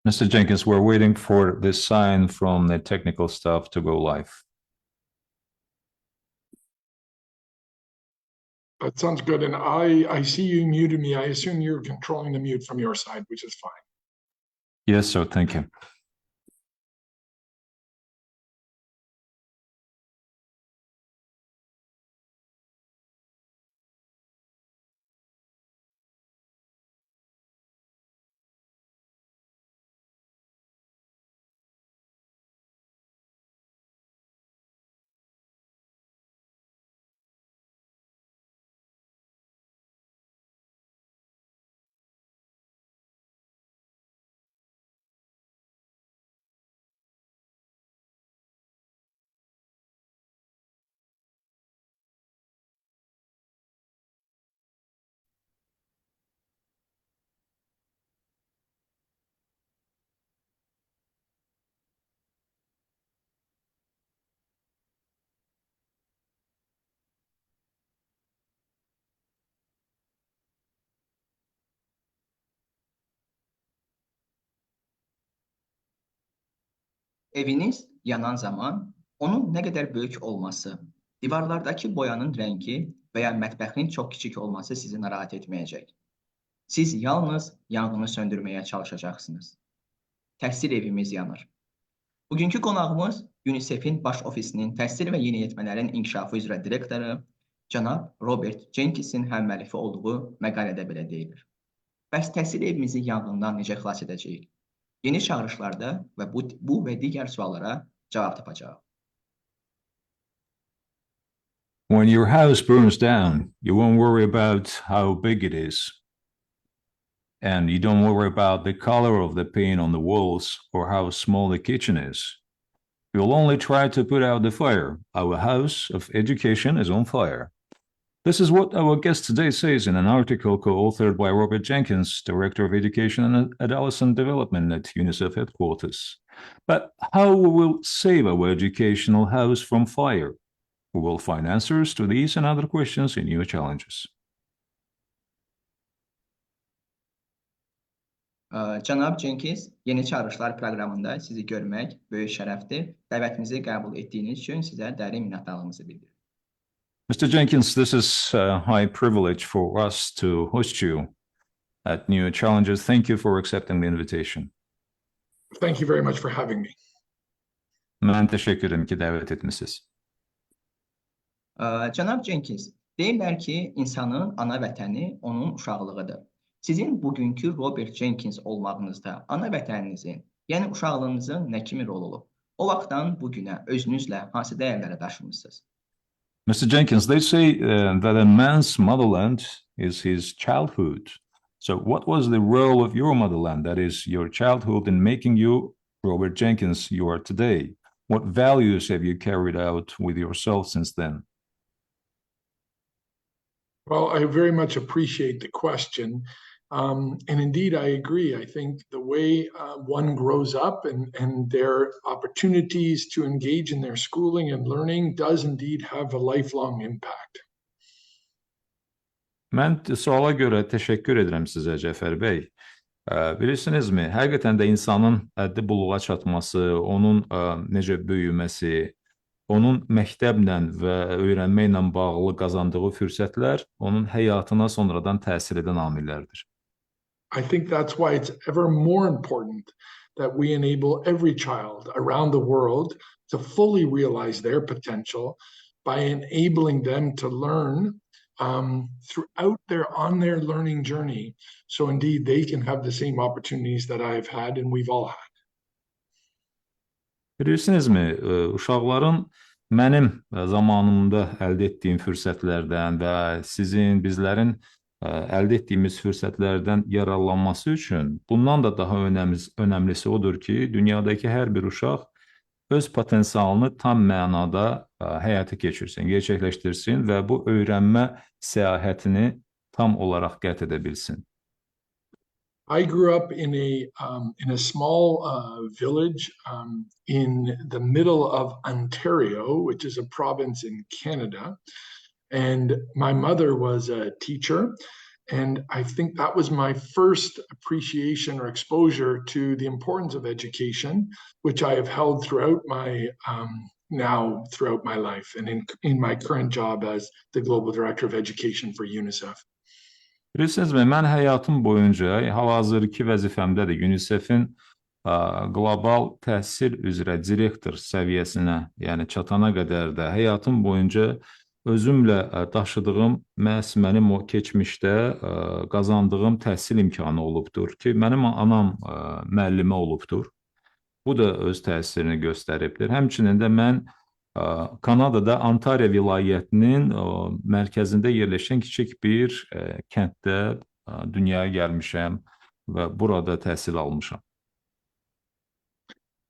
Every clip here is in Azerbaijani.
Mr. Jenkins, we're waiting for the sign from the technical staff to go live. That sounds good. And I see you muted me. I assume you're controlling the mute from your side, which is fine. Yes, sir. Thank you. Eviniz yanan zaman onun nə qədər böyük olması, divarlardakı boyanın rəngi və ya mətbəxin çox kiçik olması sizi narahat etməyəcək. Siz yalnız yanğını söndürməyə çalışacaqsınız. Təhsil evimiz yanır. Bugünkü qonağımız UNICEF-in baş ofisinin təhsil və yeniyetmələrin inkişafı üzrə direktoru cənab Robert Jenkis'in həmməlifi olduğu məqalədə belə deyilir. Bəs təhsil evimizi yanğından necə xilas edəcəyik? Yeni çağırışlarda və bu və digər suallara cavab tapacağıq. When your house burns down, you won't worry about how big it is. And you don't worry about the color of the paint on the walls or how small the kitchen is. You'll only try to put out the fire. Our house of education is on fire. This is what our guest today says in an article co-authored by Robert Jenkins, Director of Education and Adolescent Development at UNICEF headquarters. But how we will save our educational house from fire? We will find answers to these and other questions in new challenges. Cənab Cenkins, Yeni çağırışlar proqramında sizi görmək böyük şərəfdir. Dəvətimizi qəbul etdiyiniz üçün sizə dərin minnətdarlığımızı bildiririk. Mr. Jenkins, this is a high privilege for us to host you at New Challenges. Thank you for accepting the invitation. Thank you very much for having me. Mən təşəkkür ederim ki, dəvət etmisiniz. Cənab Cenkins, deyirlər ki, insanın ana vətəni onun uşaqlığıdır. Sizin bugünkü Robert Jenkins olmağınızda ana vətəninizin, yəni uşaqlığınızın nə kimi rol olub? O vaxtdan bugünə özünüzlə hansı dəyərlərə daşımısınız? Mr. Jenkins, they say that a man's motherland is his childhood. So what was the role of your motherland, that is your childhood, in making you Robert Jenkins you are today? What values have you carried out with yourself since then? Well, I very much appreciate the question. And indeed, I agree. I think the way one grows up and their opportunities to engage in their schooling and learning does indeed have a lifelong impact. Mən suala görə təşəkkür edirəm sizə, Cəfər bəy. Bilirsinizmi, həqiqətən də insanın həddi buluğa çatması, onun necə böyüməsi, onun məktəblə və öyrənməklə bağlı qazandığı fürsətlər onun həyatına sonradan təsir edən amillərdir. I think that's why it's ever more important that we enable every child around the world to fully realize their potential by enabling them to learn throughout on their learning journey. So indeed, they can have the same opportunities that I've had and we've all had. Bilirsinizmi, uşaqların mənim zamanımda əldə etdiyim fürsətlərdən və sizin, bizlərin əldə etdiyimiz fürsətlərdən yararlanması üçün bundan da daha önəmlisi odur ki, dünyadakı hər bir uşaq öz potensialını tam mənada həyata keçirsin, gerçəkləşdirsin və bu öyrənmə səyahətini tam olaraq qət edə bilsin. I grew up in a small village in the middle of Ontario, which is a province in Canada. And my mother was a teacher, And I think that was my first appreciation or exposure to the importance of education, which I have held throughout my throughout my life and in my current job as the Global Director of Education for UNICEF. Bilirsinizmi, mən həyatım boyunca, hal-hazırki vəzifəmdə də UNICEF-in qlobal təhsil üzrə direktor səviyyəsinə, yəni çatana qədər də həyatım boyunca özümlə daşıdığım məhz mənim o keçmişdə qazandığım təhsil imkanı olubdur ki, mənim anam müəllimə olubdur. Bu da öz təsirini göstəribdir. Həmçinin də mən Kanadada Ontario vilayətinin mərkəzində yerləşən kiçik bir kənddə dünyaya gəlmişəm və burada təhsil almışam.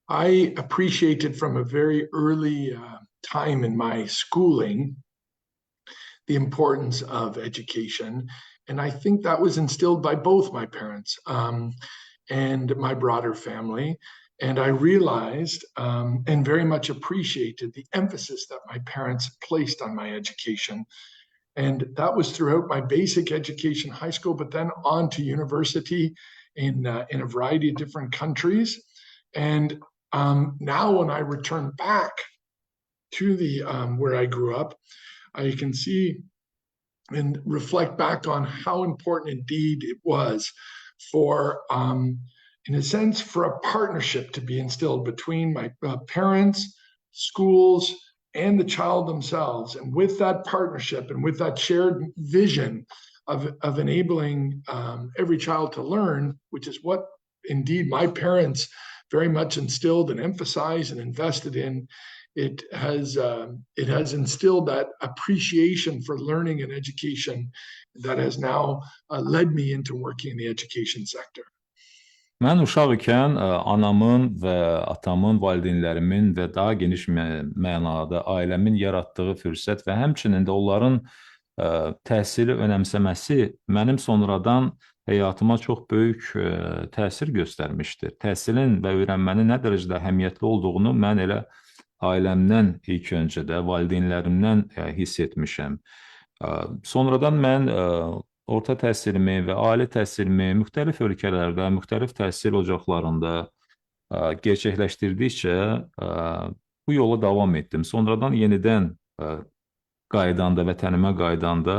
I appreciated from a very early time in my schooling the importance of education, and I think that was instilled by both my parents and my broader family. And I realized and very much appreciated the emphasis that my parents placed on my education. And that was throughout my basic education, high school, but then on to university in a variety of different countries. And now when I return back to the where I grew up, I can see and reflect back on how important indeed it was for in a sense, for a partnership to be instilled between my parents, schools, and the child themselves. And with that partnership and with that shared vision of enabling every child to learn, which is what indeed my parents very much instilled and emphasized and invested in, it has instilled that appreciation for learning and education that has now led me into working in the education sector. Mən uşaq ikən anamın və atamın, valideynlərimin və daha geniş mənada ailəmin yaratdığı fürsət və həmçinin də onların təhsili önəmsəməsi mənim sonradan həyatıma çox böyük təsir göstərmişdir. Təhsilin və öyrənmənin nə dərəcədə əhəmiyyətli olduğunu mən elə ailəmdən ilk öncədə, valideynlərimdən hiss etmişəm. Sonradan mən orta təhsilimi və ali təhsilimi müxtəlif ölkələrdə, müxtəlif təhsil ocaqlarında gerçəkləşdirdikcə bu yola davam etdim. Sonradan yenidən qaydanda, vətənimə qaydanda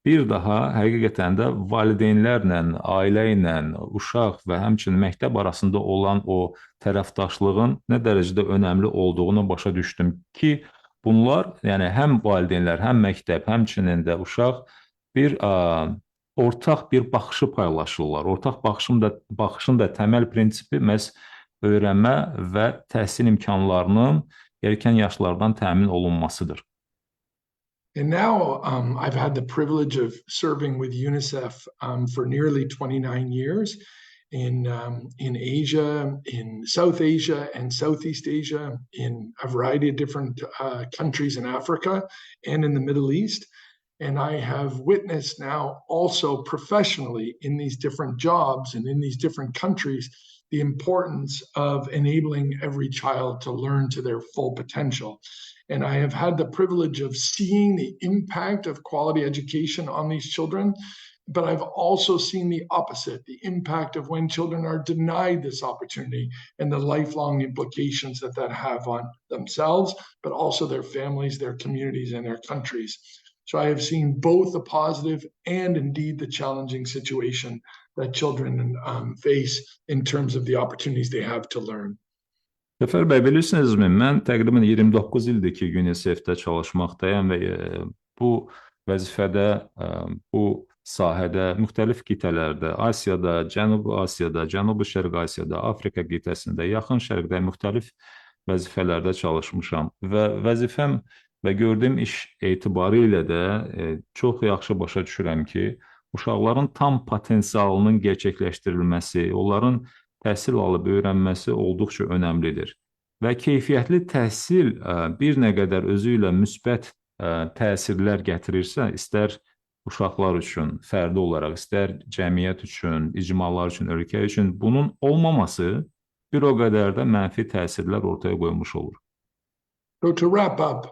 bir daha həqiqətən də valideynlərlə, ailə ilə, uşaq və həmçinin məktəb arasında olan o tərəfdaşlığın nə dərəcədə önəmli olduğunu başa düşdüm ki, bunlar, yəni həm valideynlər, həm məktəb, həmçinin də uşaq ortaq bir baxışı paylaşırlar. Ortaq baxışın da təməl prinsipi məhz öyrənmə və təhsil imkanlarının erkən yaşlardan təmin olunmasıdır. And now I've had the privilege of serving with UNICEF for nearly 29 years in Asia, in South Asia and Southeast Asia, in a variety of different countries in Africa and in the Middle East. And I have witnessed now also professionally in these different jobs and in these different countries, the importance of enabling every child to learn to their full potential. And I have had the privilege of seeing the impact of quality education on these children, but I've also seen the opposite, the impact of when children are denied this opportunity and the lifelong implications that have on themselves, but also their families, their communities, and their countries. So I have seen both the positive and indeed the challenging situation that children face in terms of the opportunities they have to learn. Səfər bəy, bilirsinizmi, mən təqribən 29 ildir ki, UNICEF-də çalışmaqdayım və bu vəzifədə, bu sahədə, müxtəlif qitələrdə, Asiyada, Cənubi Asiyada, Cənubi Şərq Asiyada, Afrika qitəsində, Yaxın Şərqdə müxtəlif vəzifələrdə çalışmışam və vəzifəm və gördüyüm iş etibarilə də çox yaxşı başa düşürəm ki, uşaqların tam potensialının gerçəkləşdirilməsi, onların təhsil alıb öyrənməsi olduqca önəmlidir. Və keyfiyyətli təhsil bir nə qədər özü ilə müsbət təsirlər gətirirsə, istər uşaqlar üçün fərdi olaraq, istər cəmiyyət üçün, icmalar üçün, ölkə üçün bunun olmaması bir o qədər də mənfi təsirlər ortaya qoymuş olur. So to wrap up,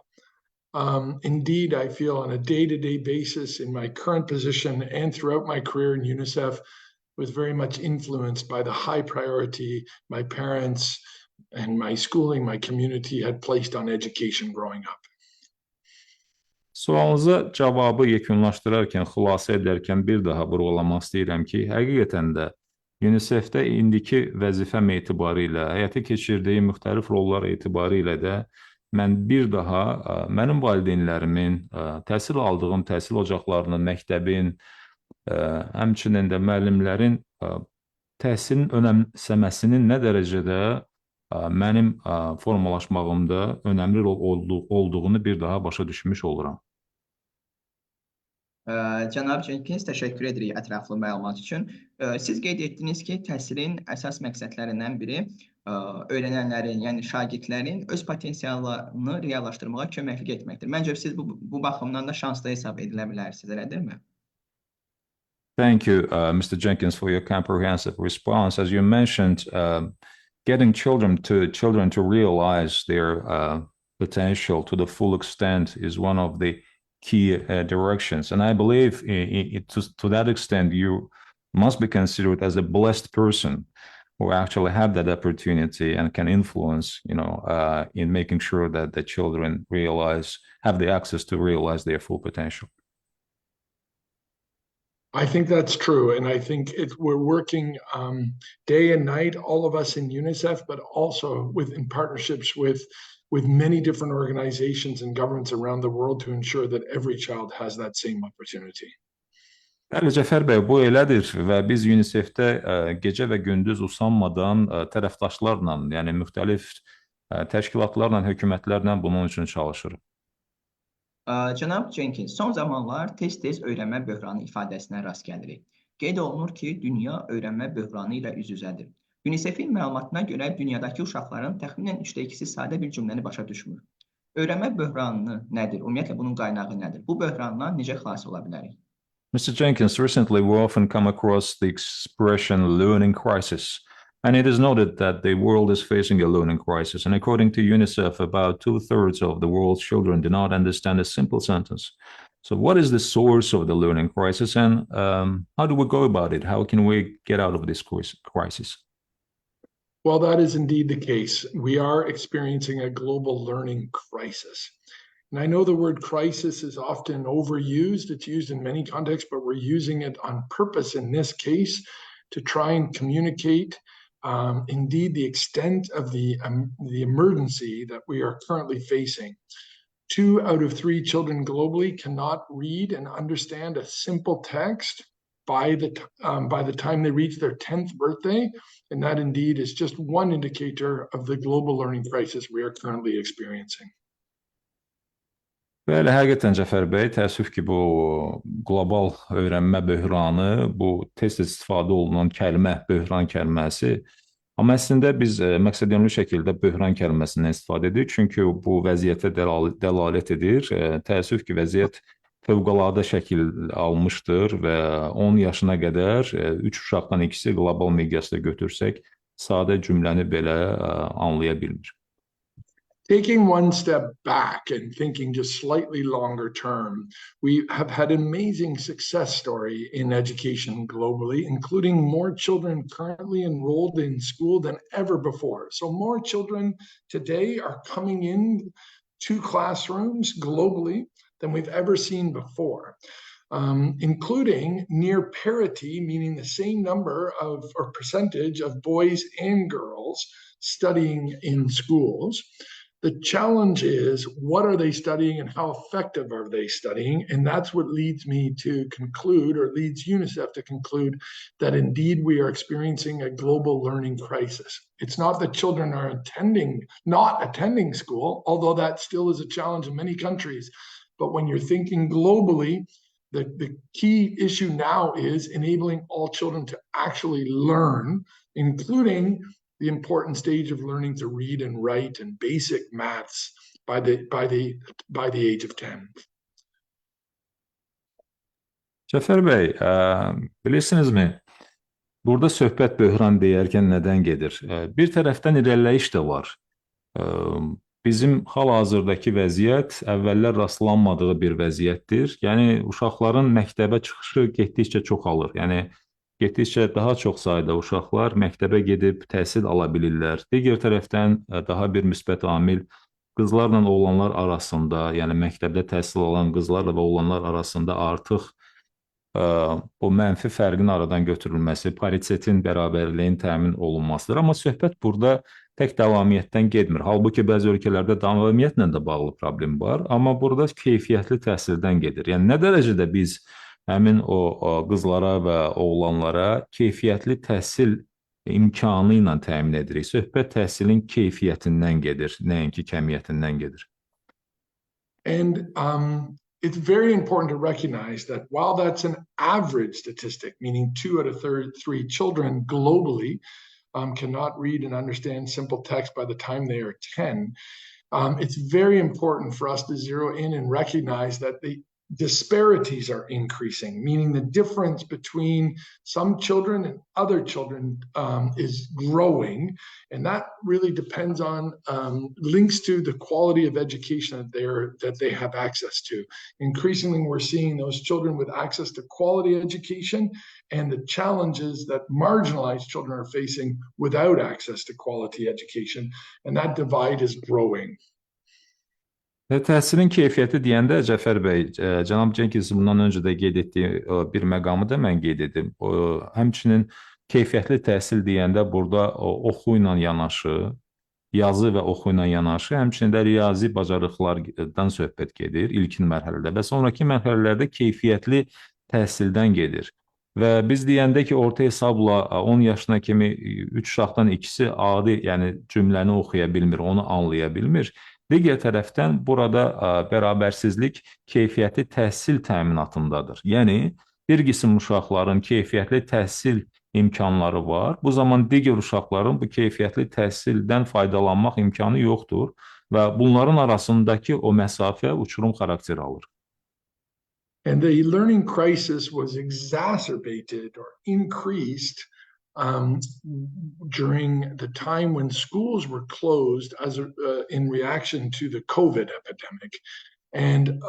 Indeed, I feel on a day-to-day basis in my current position and throughout my career in UNICEF was very much influenced by the high priority my parents and my schooling, my community had placed on education growing up. Sualınıza cavabı yekunlaşdırarkən, xülasə edərkən bir daha vurğulamaq istəyirəm ki, həqiqətən də UNICEF-də indiki vəzifəm etibarilə, həyata keçirdiyi müxtəlif rollar etibarilə də mən bir daha mənim valideynlərimin, təhsil aldığım təhsil ocaqlarının, məktəbin, həmçinin də müəllimlərin təhsilin önəmsəməsinin nə dərəcədə mənim formalaşmağımda önəmli olduğunu bir daha başa düşmüş oluram. Cənab Cenkins, təşəkkür edirik ətraflı məlumat üçün. Siz qeyd etdiniz ki, təhsilin əsas məqsədlərindən biri öyrənənlərin, yəni şagirdlərin öz potensiallarını reallaşdırmağa köməklik etməkdir. Məncə siz bu baxımdan da şanslı hesab edilə bilərsiniz, elədirmi? Thank you, Mr. Jenkins, for your comprehensive response. As you mentioned, getting children to realize their potential to the full extent is one of the key directions. And I believe to that extent, you must be considered as a blessed person who actually have that opportunity and can influence, in making sure that the children have the access to realize their full potential. I think that's true. And I think we're working day and night, all of us in UNICEF, but also in partnerships with many different organizations and governments around the world to ensure that every child has that same opportunity. Bəli, Cəfər bəy, bu elədir və biz UNICEF-də gecə və gündüz usanmadan tərəfdaşlarla, yəni müxtəlif təşkilatlarla, hökumətlərlə bunun üçün çalışırıq. Cənab Cenkins, son zamanlar tez-tez öyrənmə böhranı ifadəsinə rast gəlirik. Qeyd olunur ki, dünya öyrənmə böhranı ilə üz-üzədir. UNICEF-in məlumatına görə dünyadakı uşaqların təxminən 2/3 sadə bir cümləni başa düşmür. Öyrənmə böhranı nədir? Ümumiyyətlə, bunun qaynağı nədir? Bu böhrandan necə xilas ola bilərik? Mr. Jenkins, recently we often come across the expression learning crisis, and it is noted that the world is facing a learning crisis. And according to UNICEF, about 2/3 of the world's children do not understand a simple sentence. So what is the source of the learning crisis, and how do we go about it? How can we get out of this crisis? Well, that is indeed the case. We are experiencing a global learning crisis. And I know the word crisis is often overused. It's used in many contexts, but we're using it on purpose in this case to try and communicate indeed the extent of the emergency that we are currently facing. 2 out of 3 children globally cannot read and understand a simple text by the time they reach their 10th birthday, and that indeed is just one indicator of the global learning crisis we are currently experiencing. Bəli, həqiqətən Cəfər bəy, təəssüf ki, bu qlobal öyrənmə böhranı, bu tez-tez istifadə olunan kəlmə, böhran kəlməsi, amma əslində biz məqsədyönlü şəkildə böhran kəlməsindən istifadə edirik, çünki bu vəziyyətə dəlalət edir. Təəssüf ki, vəziyyət fövqəladə şəkil almışdır və 10 yaşına qədər 3 uşaqdan ikisi qlobal miqyasda götürsək, sadə cümləni belə anlaya bilmir. Taking one step back and thinking just slightly longer term, we have had an amazing success story in education globally, including more children currently enrolled in school than ever before. So more children today are coming in to classrooms globally than we've ever seen before, including near parity, meaning the same number of or percentage of boys and girls studying in schools. The challenge is, what are they studying and how effective are they studying? And that's what leads me to conclude, or leads UNICEF to conclude, that indeed we are experiencing a global learning crisis. It's not that children are not attending school, although that still is a challenge in many countries. But when you're thinking globally, the key issue now is enabling all children to actually learn, including the important stage of learning to read and write and basic maths by the age of 10. Cəfər bəy, bilirsinizmi, burada söhbət böhran deyərkən nədən gedir? Bir tərəfdən irəliləyiş də var. bizim hal-hazırdakı vəziyyət əvvəllər rastlanmadığı bir vəziyyətdir. Yəni uşaqların məktəbə çıxışı getdikcə çoxalır. Yəni getdikcə daha çox sayda uşaqlar məktəbə gedib təhsil ala bilirlər. Digər tərəfdən daha bir müsbət amil qızlarla oğlanlar arasında, yəni məktəbdə təhsil alan qızlarla və oğlanlar arasında artıq o mənfi fərqin aradan götürülməsi, paritetin, bərabərliyin təmin olunmasıdır. Amma söhbət burada tək davamiyyətdən getmir. Halbuki bəzi ölkələrdə davamiyyətlə də bağlı problem var, amma burada keyfiyyətli təhsildən gedir. Yəni nə dərəcədə biz həmin o qızlara və oğlanlara keyfiyyətli təhsil imkanı ilə təmin edirik. Söhbət təhsilin keyfiyyətindən gedir, nəinki kəmiyyətindən gedir. And it's very important to recognize that while that's an average statistic, meaning 2 out of 3 children globally cannot read and understand simple text by the time they are 10, it's very important for us to zero in and recognize that the disparities are increasing, meaning the difference between some children and other children is growing, and that really depends on links to the quality of education that they have access to. Increasingly, we're seeing those children with access to quality education and the challenges that marginalized children are facing without access to quality education, and that divide is growing. Təhsilin keyfiyyəti deyəndə Cəfər bəy, cənab Cenkins bundan öncə də qeyd etdiyi bir məqamı da mən qeyd edim. Həmçinin keyfiyyətli təhsil deyəndə burada oxu ilə yanaşı, yazı və oxu ilə yanaşı, həmçinin də riyazi bacarıqlardan söhbət gedir ilkin mərhələdə və sonraki mərhələlərdə keyfiyyətli təhsildən gedir. Və biz deyəndə ki, orta hesabla 10 yaşına kimi 3 uşaqdan ikisi adi, yəni cümləni oxuya bilmir, onu anlaya bilmir. Digər tərəfdən burada bərabərsizlik keyfiyyətli təhsil təminatındadır. Yəni, bir qism uşaqların keyfiyyətli təhsil imkanları var. Bu zaman digər uşaqların bu keyfiyyətli təhsildən faydalanmaq imkanı yoxdur və bunların arasındakı o məsafə uçurum xarakter alır. And the learning crisis was exacerbated or increased during the time when schools were closed in reaction to the COVID epidemic. And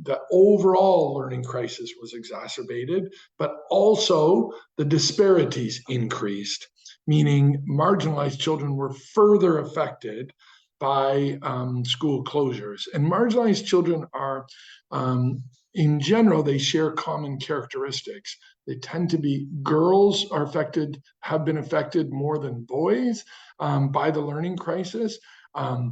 the overall learning crisis was exacerbated, but also the disparities increased, meaning marginalized children were further affected by school closures. And marginalized children are, in general, they share common characteristics. They tend to be girls have been affected more than boys by the learning crisis.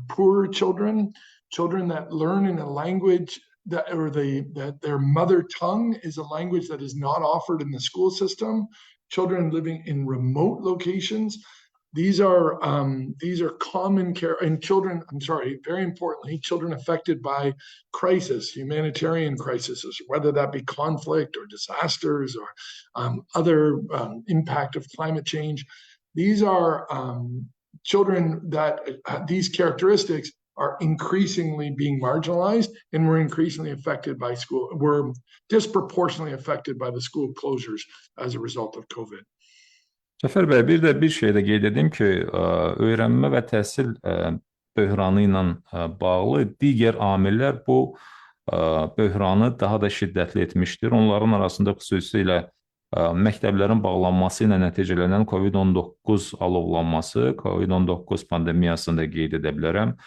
Poorer children that learn in a language that their mother tongue is a language that is not offered in the school system. Children living in remote locations. These are common care and children. Very importantly, children affected by crisis, humanitarian crises, whether that be conflict or disasters or other impact of climate change. These are children that these characteristics are increasingly being marginalized, and we're increasingly affected by we're disproportionately affected by the school closures as a result of COVID. Cəfər bəy, bir şey də qeyd edim ki, öyrənmə və təhsil böhranı ilə bağlı digər amillər bu böhranı daha da şiddətli etmişdir. Onların arasında xüsusilə məktəblərin bağlanması ilə nəticələnən COVID-19 alovlanması, COVID-19 pandemiyasını da qeyd edə bilərəm.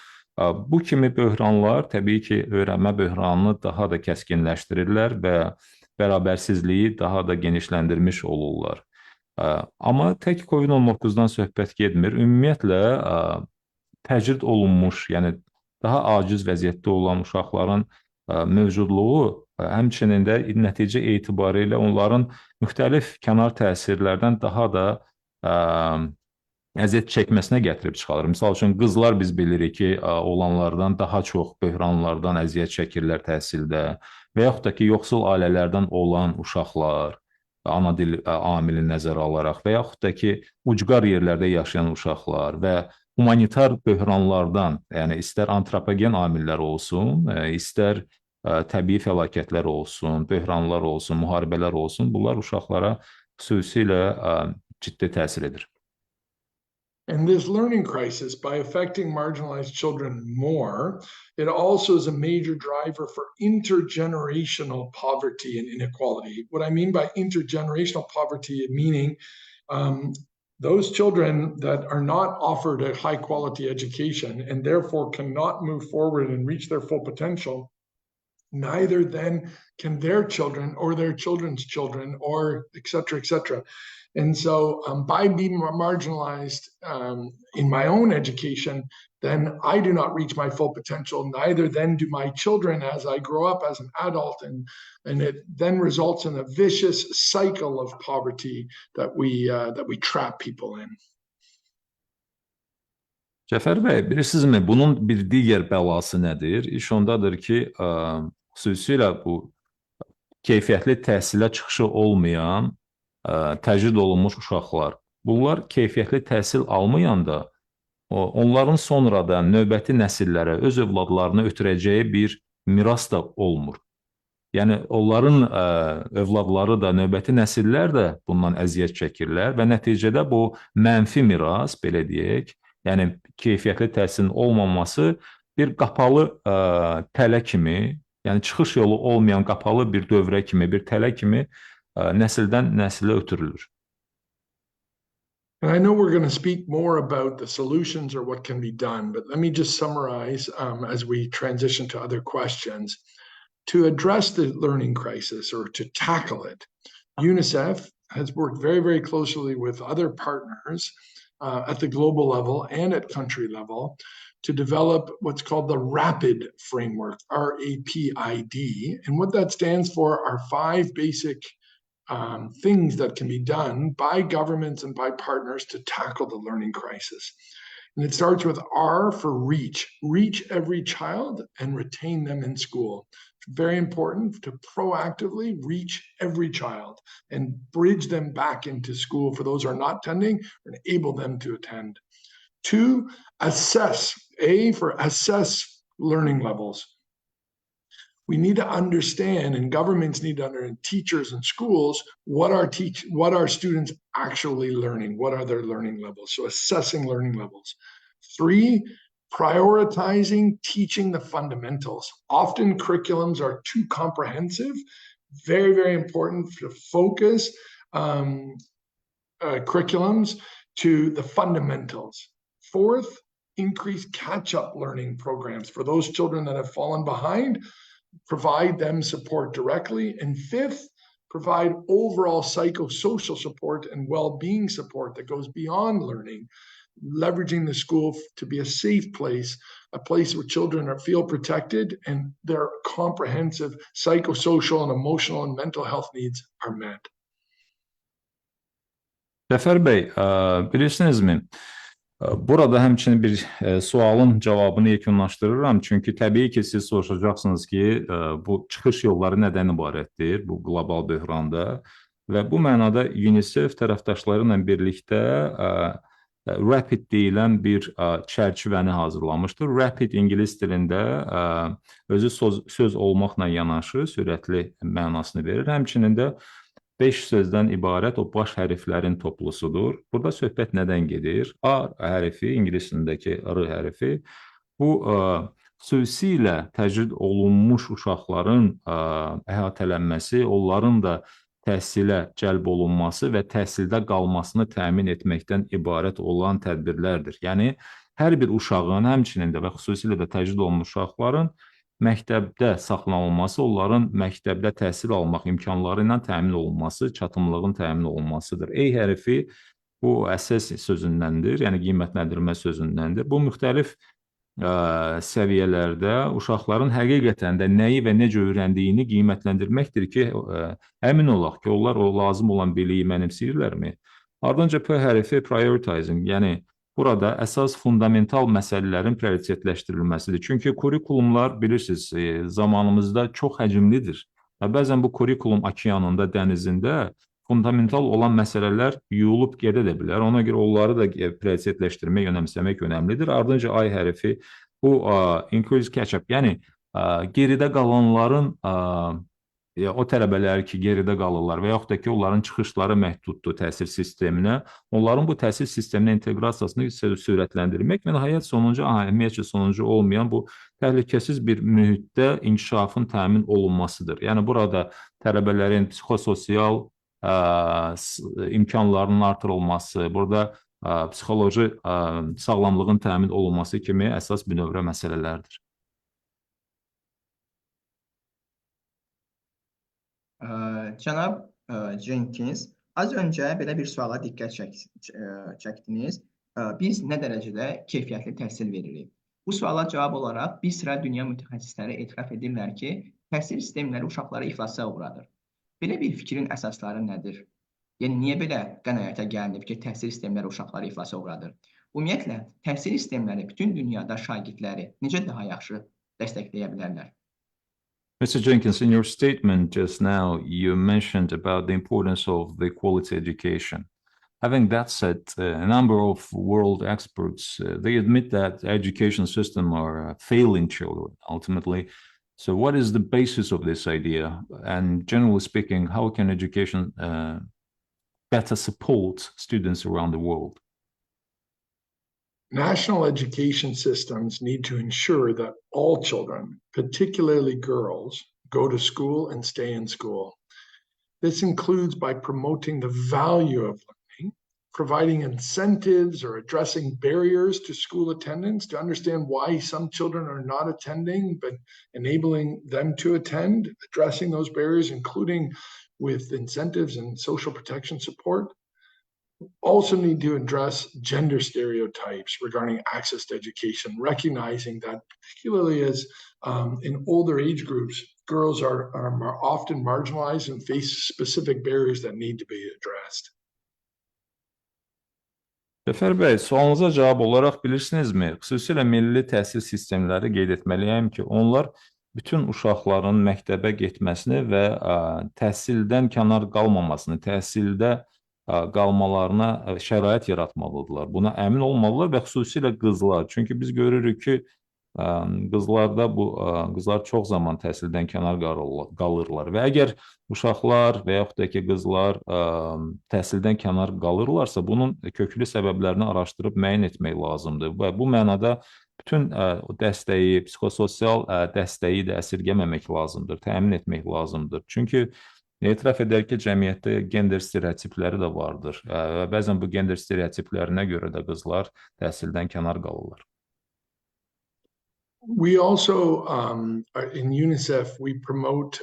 Bu kimi böhranlar təbii ki, öyrənmə böhranını daha da kəskinləşdirirlər və bərabərsizliyi daha da genişləndirmiş olurlar. Amma tək COVID-19-dan söhbət getmir. Ümumiyyətlə, təcrid olunmuş, yəni daha aciz vəziyyətdə olan uşaqların mövcudluğu, həmçinin də nəticə etibarilə onların müxtəlif kənar təsirlərdən daha da əziyyət çəkməsinə gətirib çıxarır. Misal üçün, qızlar biz bilirik ki, oğlanlardan daha çox böhranlardan əziyyət çəkirlər təhsildə və yaxud da ki, yoxsul ailələrdən olan uşaqlar, ana dil amili nəzərə alaraq və yaxud da ki, ucqar yerlərdə yaşayan uşaqlar və humanitar böhranlardan, yəni istər antropogen amillər olsun, istər təbii fəlakətlər olsun, böhranlar olsun, müharibələr olsun, bunlar uşaqlara xüsusilə ciddi təsir edir. And this learning crisis, by affecting marginalized children more, it also is a major driver for intergenerational poverty and inequality. What I mean by intergenerational poverty, meaning those children that are not offered a high quality education and therefore cannot move forward and reach their full potential, neither then can their children or their children's children, or et cetera, And so by being marginalized in my own education, then I do not reach my full potential, neither then do my children as I grow up as an adult, and it then results in a vicious cycle of poverty that we trap people in. Cəfər bəy, bilirsinizmi, bunun bir digər bəlası nədir? İş ondadır ki, xüsusilə bu keyfiyyətli təhsilə çıxışı olmayan, təcrid olunmuş uşaqlar. Bunlar keyfiyyətli təhsil almayanda, onların sonradan növbəti nəsillərə, öz övladlarına ötürəcəyi bir miras da olmur. Yəni, onların övladları da, növbəti nəsillər də bundan əziyyət çəkirlər və nəticədə bu mənfi miras, belə deyək, yəni keyfiyyətli təhsilin olmaması bir qapalı tələ kimi, yəni çıxış yolu olmayan qapalı bir dövrə kimi, bir tələ kimi nəsildən nəsilə ötürülür. And I know we're going to speak more about the solutions or what can be done, but let me just summarize as we transition to other questions. To address the learning crisis or to tackle it, UNICEF has worked very, very closely with other partners at the global level and at country level to develop what's called the RAPID framework, R-A-P-I-D. And what that stands for are 5 basic things that can be done by governments and by partners to tackle the learning crisis. And it starts with R for reach. Reach every child and retain them in school. It's very important to proactively reach every child and bridge them back into school for those who are not attending and enable them to attend. 2, assess. A for assess learning levels. We need to understand, and governments need to understand, teachers and schools, what are students actually learning? What are their learning levels? So assessing learning levels. 3, prioritizing teaching the fundamentals. Often curriculums are too comprehensive. Very, very important to focus curriculums to the fundamentals. 4th, increase catch-up learning programs for those children that have fallen behind. Provide them support directly. And 5th, provide overall psychosocial support and well-being support that goes beyond learning, leveraging the school to be a safe place, a place where children feel protected and their comprehensive psychosocial and emotional and mental health needs are met. Cəfər bəy, bilirsinizmi? Burada həmçinin bir sualın cavabını yekunlaşdırıram. Çünki təbii ki, siz soruşacaqsınız ki, bu çıxış yolları nədən ibarətdir bu qlobal böhranda və bu mənada UNICEF tərəfdaşları ilə birlikdə RAPID deyilən bir çərçivəni hazırlamışdır. RAPID ingilis dilində özü söz olmaqla yanaşı sürətli mənasını verir. Həmçinin də 5 sözdən ibarət o baş hərflərin toplusudur. Burada söhbət nədən gedir? A hərfi, ingilis dilindəki R hərfi, bu xüsusilə təcrid olunmuş uşaqların əhatələnməsi, onların da təhsilə cəlb olunması və təhsildə qalmasını təmin etməkdən ibarət olan tədbirlərdir. Yəni, hər bir uşağın, həmçinin də və xüsusilə də təcrid olunmuş uşaqların məktəbdə saxlanılması, onların məktəbdə təhsil almaq imkanları ilə təmin olunması, çatımlığın təmin olunmasıdır. E hərfi bu əsas sözündəndir, yəni qiymətləndirmə sözündəndir. Bu müxtəlif səviyyələrdə uşaqların həqiqətən də nəyi və necə öyrəndiyini qiymətləndirməkdir ki, əmin olaq ki, onlar o lazım olan biliyi mənimsəyirlərmi? Ardınca P hərfi prioritizing, yəni burada əsas fundamental məsələlərin prioritetləşdirilməsidir. Çünki kurikulumlar, bilirsiniz, zamanımızda çox həcmlidir. Bəzən bu kurikulum okeanında, dənizində fundamental olan məsələlər yuyulub gedə də bilər. Ona görə onları da prioritetləşdirmək, önəmsəmək önəmlidir. Ardınca I hərfi, bu increase catch-up, yəni geridə qalanların ya o tələbələr ki, geridə qalırlar və yaxud da ki, onların çıxışları məhduddur təhsil sisteminə, onların bu təhsil sisteminə inteqrasiyasını sürətləndirmək və nəhayət sonuncu, ümumiyyətlə sonuncu olmayan bu təhlükəsiz bir mühitdə inkişafın təmin olunmasıdır. Yəni burada tələbələrin psixososial imkanlarının artırılması, burada psixoloji sağlamlığın təmin olunması kimi əsas bünövrə məsələlərdir. Cənab Cenkins, az öncə belə bir suala diqqət çəkdiniz. Biz nə dərəcədə keyfiyyətli təhsil veririk? Bu suala cavab olaraq bir sıra dünya mütəxəssisləri etiraf edirlər ki, təhsil sistemləri uşaqları iflasa uğradır. Belə bir fikrin əsasları nədir? Yəni, niyə belə qənaətə gəlinib ki, təhsil sistemləri uşaqları iflasa uğradır? Ümumiyyətlə, təhsil sistemləri bütün dünyada şagirdləri necə daha yaxşı dəstəkləyə bilərlər? Mr. Jenkins, in your statement just now, you mentioned about the importance of the quality education. Having that said, a number of world experts, they admit that the education system are failing children, ultimately. So what is the basis of this idea? And generally speaking, how can education better support students around the world? National education systems need to ensure that all children, particularly girls, go to school and stay in school. This includes by promoting the value of learning, providing incentives or addressing barriers to school attendance to understand why some children are not attending, but enabling them to attend, addressing those barriers, including with incentives and social protection support. Also need to address gender stereotypes regarding access to education, recognizing that particularly as in older age groups, girls are often marginalized and face specific barriers that need to be addressed. Cəfər bəy, sualınıza cavab olaraq bilirsinizmi, xüsusilə milli təhsil sistemləri qeyd etməliyəm ki, onlar bütün uşaqların məktəbə getməsini və təhsildən kənar qalmamasını, təhsildə qalmalarına şərait yaratmalıdırlar. Buna əmin olmalılar və xüsusilə qızlar. Çünki biz görürük ki, qızlar çox zaman təhsildən kənar qalırlar və əgər uşaqlar və yaxud da ki, qızlar təhsildən kənar qalırlarsa, bunun köklü səbəblərini araşdırıb müəyyən etmək lazımdır və bu mənada bütün dəstəyi, psixososial dəstəyi də əsirgəməmək lazımdır, təmin etmək lazımdır. Çünki etiraf edər ki, cəmiyyətdə gender stereotipləri də vardır və bəzən bu gender stereotiplərinə görə də qızlar təhsildən kənar qalırlar. We also, in UNICEF, we promote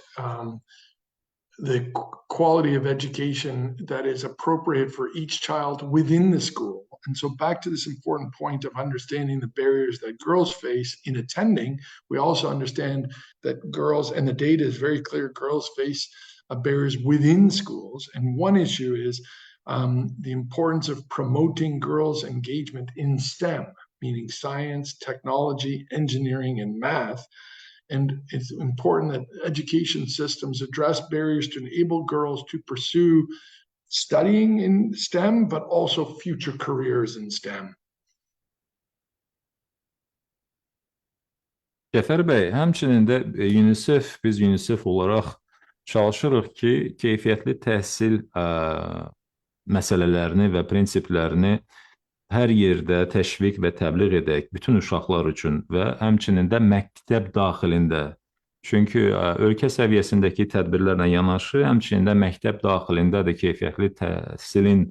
the quality of education that is appropriate for each child within the school. And so back to this important point of understanding the barriers that girls face in attending, we also understand that girls, and the data is very clear, girls face barriers within schools. And one issue is the importance of promoting girls' engagement in STEM, meaning science, technology, engineering, and math. And it's important that education systems address barriers to enable girls to pursue studying in STEM, but also future careers in STEM. Cəfər bəy, həmçinin də biz UNICEF olaraq çalışırıq ki, keyfiyyətli təhsil məsələlərini və prinsiplərini hər yerdə təşviq və təbliğ edək bütün uşaqlar üçün və həmçinin də məktəb daxilində. Çünki ölkə səviyyəsindəki tədbirlərlə yanaşı, həmçinin də məktəb daxilində də keyfiyyətli təhsilin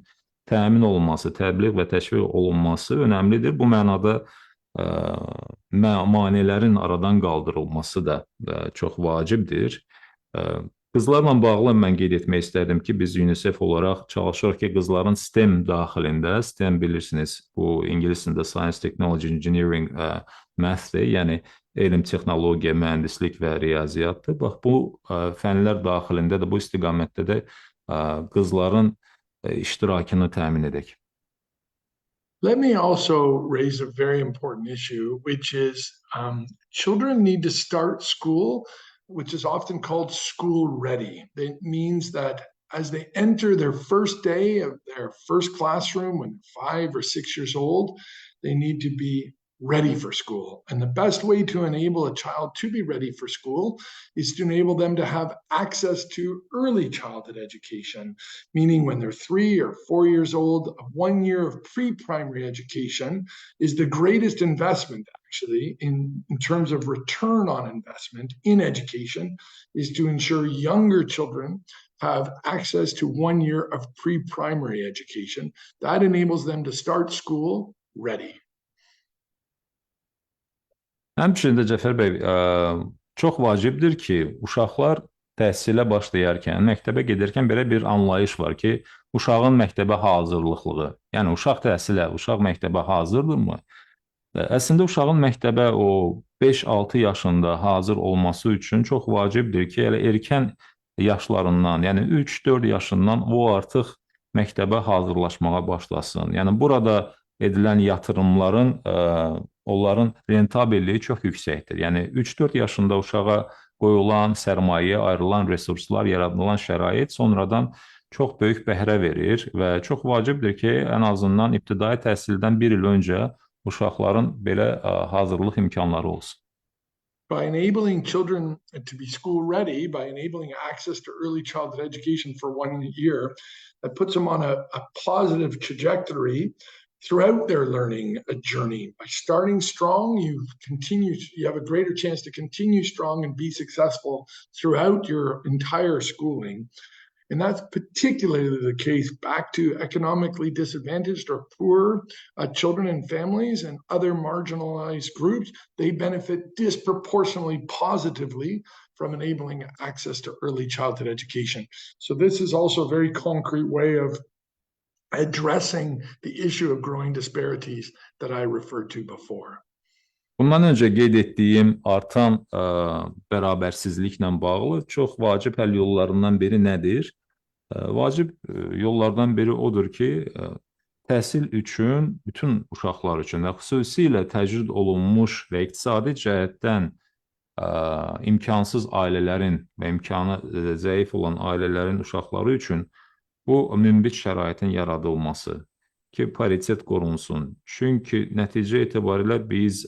təmin olunması, təbliğ və təşviq olunması önəmlidir. Bu mənada maneələrin aradan qaldırılması da çox vacibdir. Qızlarla bağlı mən qeyd etmək istərdim ki, biz UNICEF olaraq çalışırıq ki, qızların STEM daxilində, STEM bilirsiniz, bu ingilis dilində Science, Technology, Engineering, Math'dir, yəni elm, texnologiya, mühəndislik və riyaziyyatdır. Bax, bu fənlər daxilində də, bu istiqamətdə də qızların iştirakını təmin edək. Let me also raise a very important issue, which is children need to start school, which is often called school ready. It means that as they enter their first day of their first classroom when 5 or 6 years old, they need to be ready for school. And the best way to enable a child to be ready for school is to enable them to have access to early childhood education, meaning when they're 3 or 4 years old, 1 year of pre-primary education is the greatest investment actually in terms of return on investment in education, is to ensure younger children have access to 1 year of pre-primary education. That enables them to start school ready. Həmçinin də Cəfər bəy, çox vacibdir ki, uşaqlar təhsilə başlayarkən, məktəbə gedərkən belə bir anlayış var ki, uşağın məktəbə hazırlıqlığı, yəni uşaq təhsilə, uşaq məktəbə hazırdırmı? Əslində uşağın məktəbə o 5-6 yaşında hazır olması üçün çox vacibdir ki, elə erkən yaşlarından, yəni 3-4 yaşından o artıq məktəbə hazırlaşmağa başlasın. Yəni burada edilən yatırımların, onların rentabelliyi çox yüksəkdir. Yəni 3-4 yaşında uşağa qoyulan sərmayə, ayrılan resurslar, yaradılan şərait sonradan çox böyük bəhrə verir və çox vacibdir ki, ən azından ibtidai təhsildən 1 il öncə uşaqların belə hazırlıq imkanları olsun. By enabling children to be school ready, by enabling access to early childhood education for 1 year, that puts them on a positive trajectory throughout their learning journey. By starting strong, you have a greater chance to continue strong and be successful throughout your entire schooling. And that's particularly the case back to economically disadvantaged or poor children and families and other marginalized groups. They benefit disproportionately positively from enabling access to early childhood education. So this is also a very concrete way of addressing the issue of growing disparities that I referred to before. Bundan öncə qeyd etdiyim artan bərabərsizliklə bağlı çox vacib həll yollarından biri nədir? Vacib yollardan biri odur ki, təhsil üçün, bütün uşaqlar üçün və xüsusilə təcrid olunmuş və iqtisadi cəhətdən imkansız ailələrin və imkanı zəif olan ailələrin uşaqları üçün bu münbit şəraitin yaradılması ki, paritet qorunsun. Çünki nəticə etibarilə biz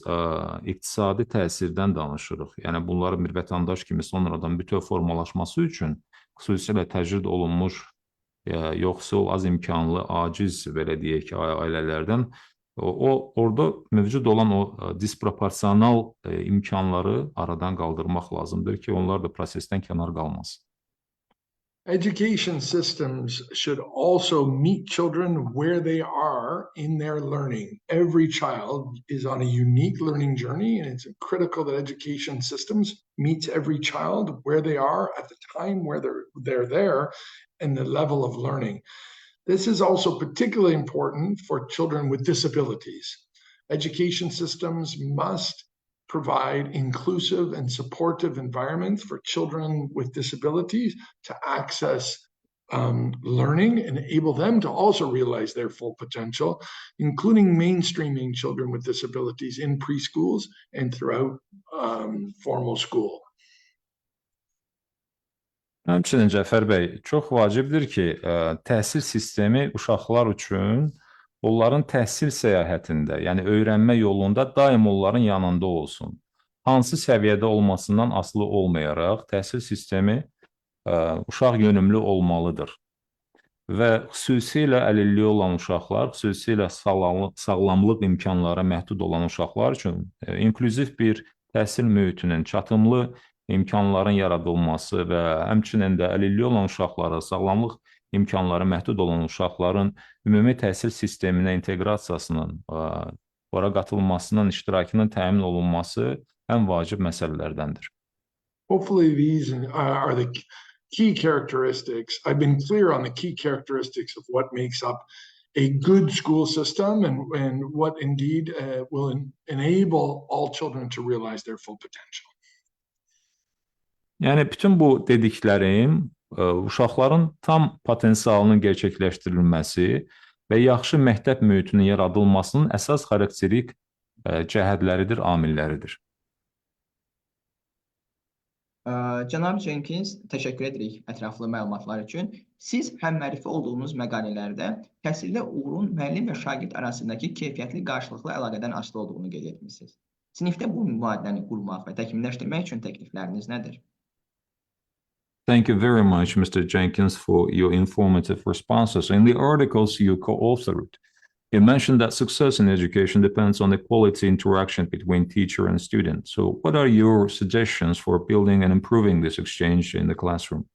iqtisadi təsirdən danışırıq. Yəni, bunların bir vətəndaş kimi sonradan bütöv formalaşması üçün xüsusilə təcrid olunmuş, yoxsul, az imkanlı, aciz, belə deyək ki, ailələrdən orada mövcud olan o disproporsional imkanları aradan qaldırmaq lazımdır ki, onlar da prosesdən kənar qalmasın. Education systems should also meet children where they are in their learning. Every child is on a unique learning journey, and it's critical that education systems meet every child where they are at the time where they're there and the level of learning. This is also particularly important for children with disabilities. Education systems must provide inclusive and supportive environments for children with disabilities to access learning and enable them to also realize their full potential, including mainstreaming children with disabilities in preschools and throughout formal school. Həmçinin Cəfər bəy, çox vacibdir ki, təhsil sistemi uşaqlar üçün onların təhsil səyahətində, yəni öyrənmə yolunda daim onların yanında olsun. Hansı səviyyədə olmasından asılı olmayaraq, təhsil sistemi uşaq yönümlü olmalıdır. Və xüsusilə əlilliyi olan uşaqlar, xüsusilə sağlamlıq imkanları məhdud olan uşaqlar üçün inklüziv bir təhsil mühitinin, çatımlı imkanların yaradılması və həmçinin də əlilliyi olan uşaqlara, sağlamlıq imkanları məhdud olan uşaqların ümumi təhsil sisteminə inteqrasiyasının, ora qatılmasının, iştirakının təmin olunması ən vacib məsələlərdəndir. Hopefully these are the key characteristics. I've been clear on the key characteristics of what makes up a good school system and what indeed will enable all children to realize their full potential. Yəni, bütün bu dediklərim uşaqların tam potensialının gerçəkləşdirilməsi və yaxşı məktəb mühitinin yaradılmasının əsas xarakterik cəhətləridir, amilləridir. Cənab Cenkins, təşəkkür edirik ətraflı məlumatlar üçün. Siz həmmərifə olduğunuz məqalələrdə təhsildə uğurun müəllim və şagird arasındakı keyfiyyətli qarşılıqlı əlaqədən asılı olduğunu qeyd etmisiniz. Sinifdə bu mübadiləni qurmaq və təkmilləşdirmək üçün təklifləriniz nədir? Thank you very much, Mr. Jenkins, for your informative responses. In the articles you co-authored, you mentioned that success in education depends on the quality interaction between teacher and student. So what are your suggestions for building and improving this exchange in the classroom?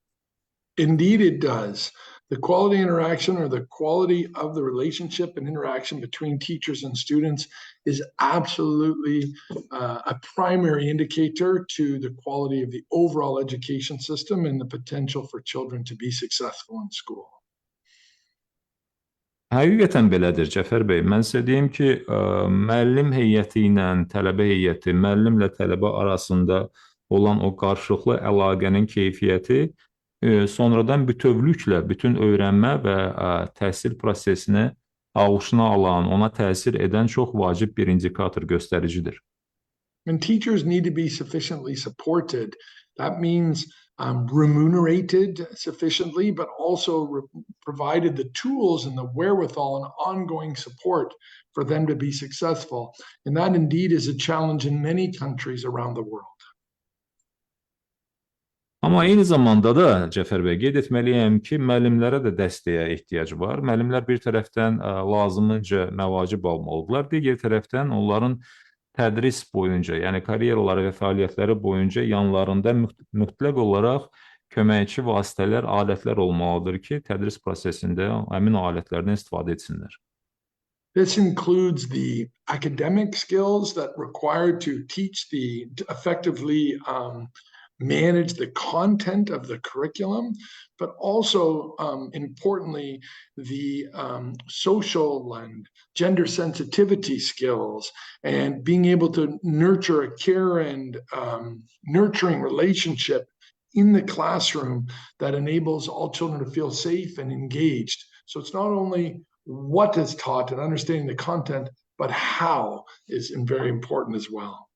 Indeed, it does. The quality interaction or the quality of the relationship and interaction between teachers and students is absolutely a primary indicator to the quality of the overall education system and the potential for children to be successful in school. Həqiqətən belədir, Cəfər bəy. Mən sizə deyim ki, müəllim heyəti ilə tələbə heyəti, müəllimlə tələbə arasında olan o qarşılıqlı əlaqənin keyfiyyəti sonradan bütövlüklə bütün öyrənmə və təhsil prosesini ağuşuna alan, ona təsir edən çox vacib bir indikator, göstəricidir. And teachers need to be sufficiently supported. That means remunerated sufficiently, but also provided the tools and the wherewithal and ongoing support for them to be successful. And that indeed is a challenge in many countries around the world. Amma eyni zamanda da, Cəfər bəy, qeyd etməliyəm ki, müəllimlərə də dəstəyə ehtiyac var. Müəllimlər bir tərəfdən lazımınca məvacib almalıdırlar, digər tərəfdən onların tədris boyunca, yəni karyeraları və fəaliyyətləri boyunca yanlarında mütləq olaraq köməkçi vasitələr, alətlər olmalıdır ki, tədris prosesində həmin alətlərdən istifadə etsinlər. This includes the academic skills that required to teach to effectively manage the content of the curriculum, but also, importantly, the social and gender sensitivity skills and being able to nurture a care and nurturing relationship in the classroom that enables all children to feel safe and engaged. So it's not only what is taught and understanding the content, but how is very important as well.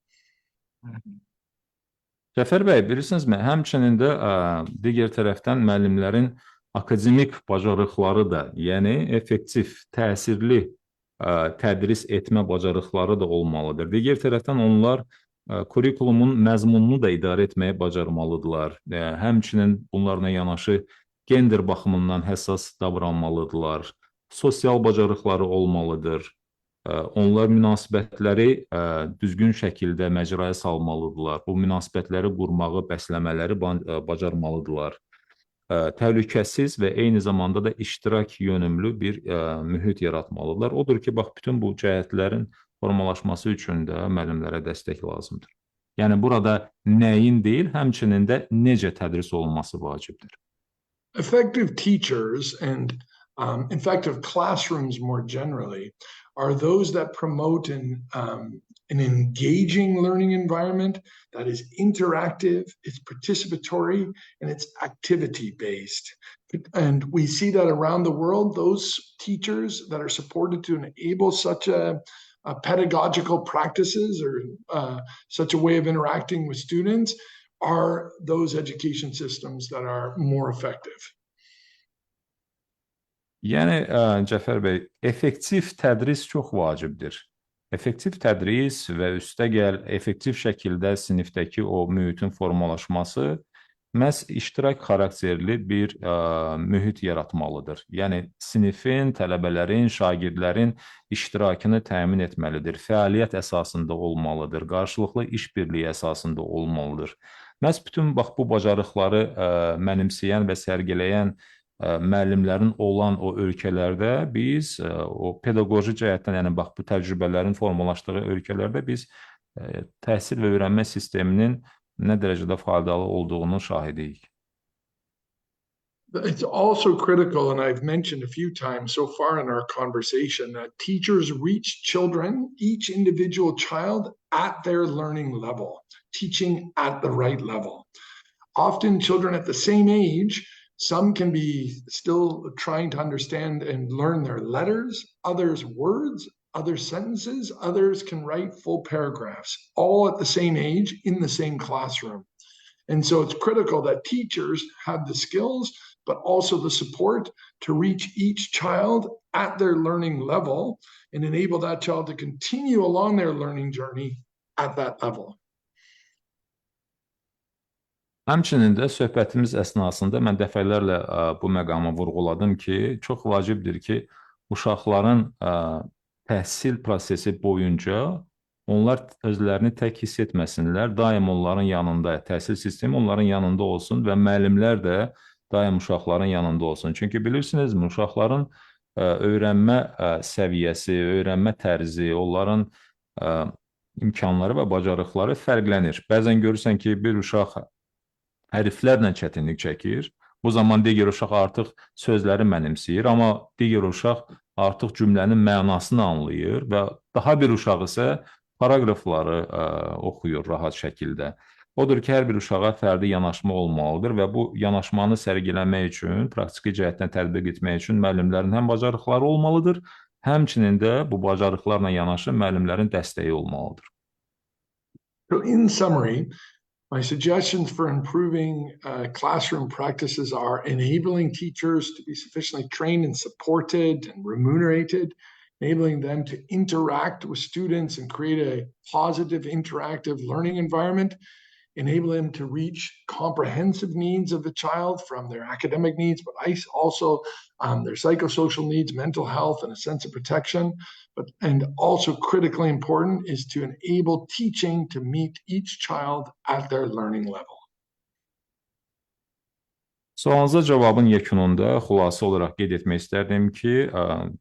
Cəfər bəy, bilirsinizmi, həmçinin də digər tərəfdən müəllimlərin akademik bacarıqları da, yəni effektiv, təsirli tədris etmə bacarıqları da olmalıdır. Digər tərəfdən onlar kurikulumun məzmununu da idarə etməyə bacarmalıdırlar. Həmçinin bunlarla yanaşı gender baxımından həssas davranmalıdırlar. Sosial bacarıqları olmalıdır. Onlar münasibətləri düzgün şəkildə məcraya salmalıdırlar. Bu münasibətləri qurmağı, bəsləmələri bacarmalıdırlar. Təhlükəsiz və eyni zamanda da iştirak yönümlü bir mühit yaratmalıdırlar. Odur ki, bax, bütün bu cəhətlərin formalaşması üçün də müəllimlərə dəstək lazımdır. Yəni, burada nəyin deyil, həmçinin də necə tədris olunması vacibdir. Effective teachers and effective classrooms more generally are those that promote an engaging learning environment that is interactive, it's participatory, and it's activity-based. And we see that around the world, those teachers that are supported to enable such a pedagogical practices or such a way of interacting with students are those education systems that are more effective. Yəni, Cəfər bəy, effektiv tədris çox vacibdir. Effektiv tədris və üstəgəl effektiv şəkildə sinifdəki o mühitin formalaşması məhz iştirak xarakterli bir mühit yaratmalıdır. Yəni, sinifin, tələbələrin, şagirdlərin iştirakını təmin etməlidir. Fəaliyyət əsasında olmalıdır. Qarşılıqlı işbirliyi əsasında olmalıdır. Məhz bütün bax, bu bacarıqları mənimsəyən və sərgiləyən müəllimlərin olan o ölkələrdə biz o pedaqoji cəhətdən, yəni bax, bu təcrübələrin formalaşdığı ölkələrdə biz təhsil və öyrənmə sisteminin nə dərəcədə faydalı olduğunu şahidiyik. It's also critical, and I've mentioned a few times so far in our conversation, that teachers reach children, each individual child, at their learning level, teaching at the right level. Often children at the same age, some can be still trying to understand and learn their letters, others words, others sentences, others can write full paragraphs, all at the same age in the same classroom. And so it's critical that teachers have the skills, but also the support to reach each child at their learning level and enable that child to continue along their learning journey at that level. Həmçinin də söhbətimiz əsnasında mən dəfələrlə bu məqamı vurğuladım ki, çox vacibdir ki, uşaqların təhsil prosesi boyunca onlar özlərini tək hiss etməsinlər, daim onların yanında, təhsil sistemi onların yanında olsun və müəllimlər də daim uşaqların yanında olsun. Çünki bilirsinizmi, uşaqların öyrənmə səviyyəsi, öyrənmə tərzi, onların imkanları və bacarıqları fərqlənir. Bəzən görürsən ki, bir uşaq hərflərlə çətinlik çəkir. Bu zaman digər uşaq artıq sözləri mənimsəyir, amma digər uşaq artıq cümlənin mənasını anlayır və daha bir uşaq isə paragrafları oxuyur rahat şəkildə. Odur ki, hər bir uşağa fərdi yanaşma olmalıdır və bu yanaşmanı sərgiləmək üçün, praktiki cəhətdən tətbiq etmək üçün müəllimlərin həm bacarıqları olmalıdır, həmçinin də bu bacarıqlarla yanaşı müəllimlərin dəstəyi olmalıdır. So in summary, my suggestions for improving classroom practices are enabling teachers to be sufficiently trained and supported and remunerated, enabling them to interact with students and create a positive, interactive learning environment, enable them to reach comprehensive needs of the child from their academic needs, but also their psychosocial needs, mental health, and a sense of protection. And also critically important is to enable teaching to meet each child at their learning level. Sualınıza cavabın yekununda xülasə olaraq qeyd etmək istərdim ki,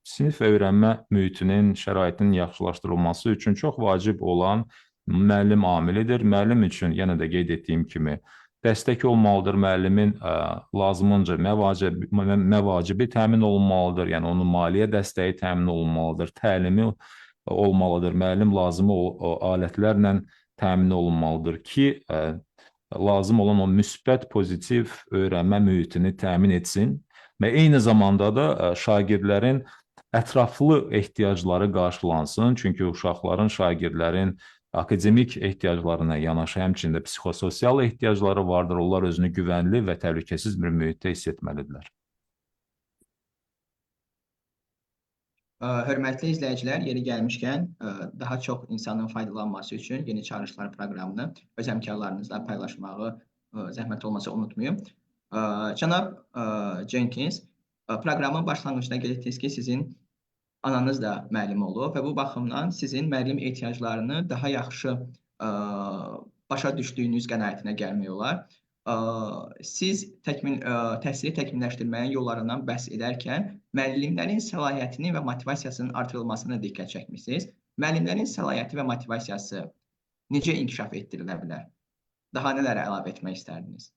sinif öyrənmə mühitinin, şəraitinin yaxşılaşdırılması üçün çox vacib olan müəllim amilidir. Müəllim üçün, yenə də qeyd etdiyim kimi, dəstək olmalıdır, müəllimin lazımınca məvacibi təmin olunmalıdır, yəni onun maliyyə dəstəyi təmin olunmalıdır, təlimi olmalıdır, müəllim lazımi alətlərlə təmin olunmalıdır ki, lazım olan o müsbət, pozitiv öyrənmə mühitini təmin etsin və eyni zamanda da şagirdlərin ətraflı ehtiyacları qarşılansın. Çünki uşaqların, şagirdlərin akademik ehtiyaclarına yanaşı həmçində psixososial ehtiyacları vardır. Onlar özünü güvənli və təhlükəsiz bir mühitdə hiss etməlidirlər. Hörmətli izləyicilər, yeri gəlmişkən daha çox insanın faydalanması üçün Yeni Çağırışlar proqramını öz həmkarlarınızla paylaşmağı zəhmət olmasa unutmayın. Cənab Cenkins, proqramın başlanğıcında qeyd etdiniz ki, sizin ananız da müəllim olub və bu baxımdan sizin müəllim ehtiyaclarını daha yaxşı başa düşdüyünüz qənaətinə gəlmək olar. Siz təhsili təkmilləşdirməyin yollarından bəhs edərkən müəllimlərin səlahiyyətini və motivasiyasının artırılmasına diqqət çəkmişsiniz. Müəllimlərin səlahiyyəti və motivasiyası necə inkişaf etdirilə bilər? Daha nələrə əlavə etmək istərdiniz?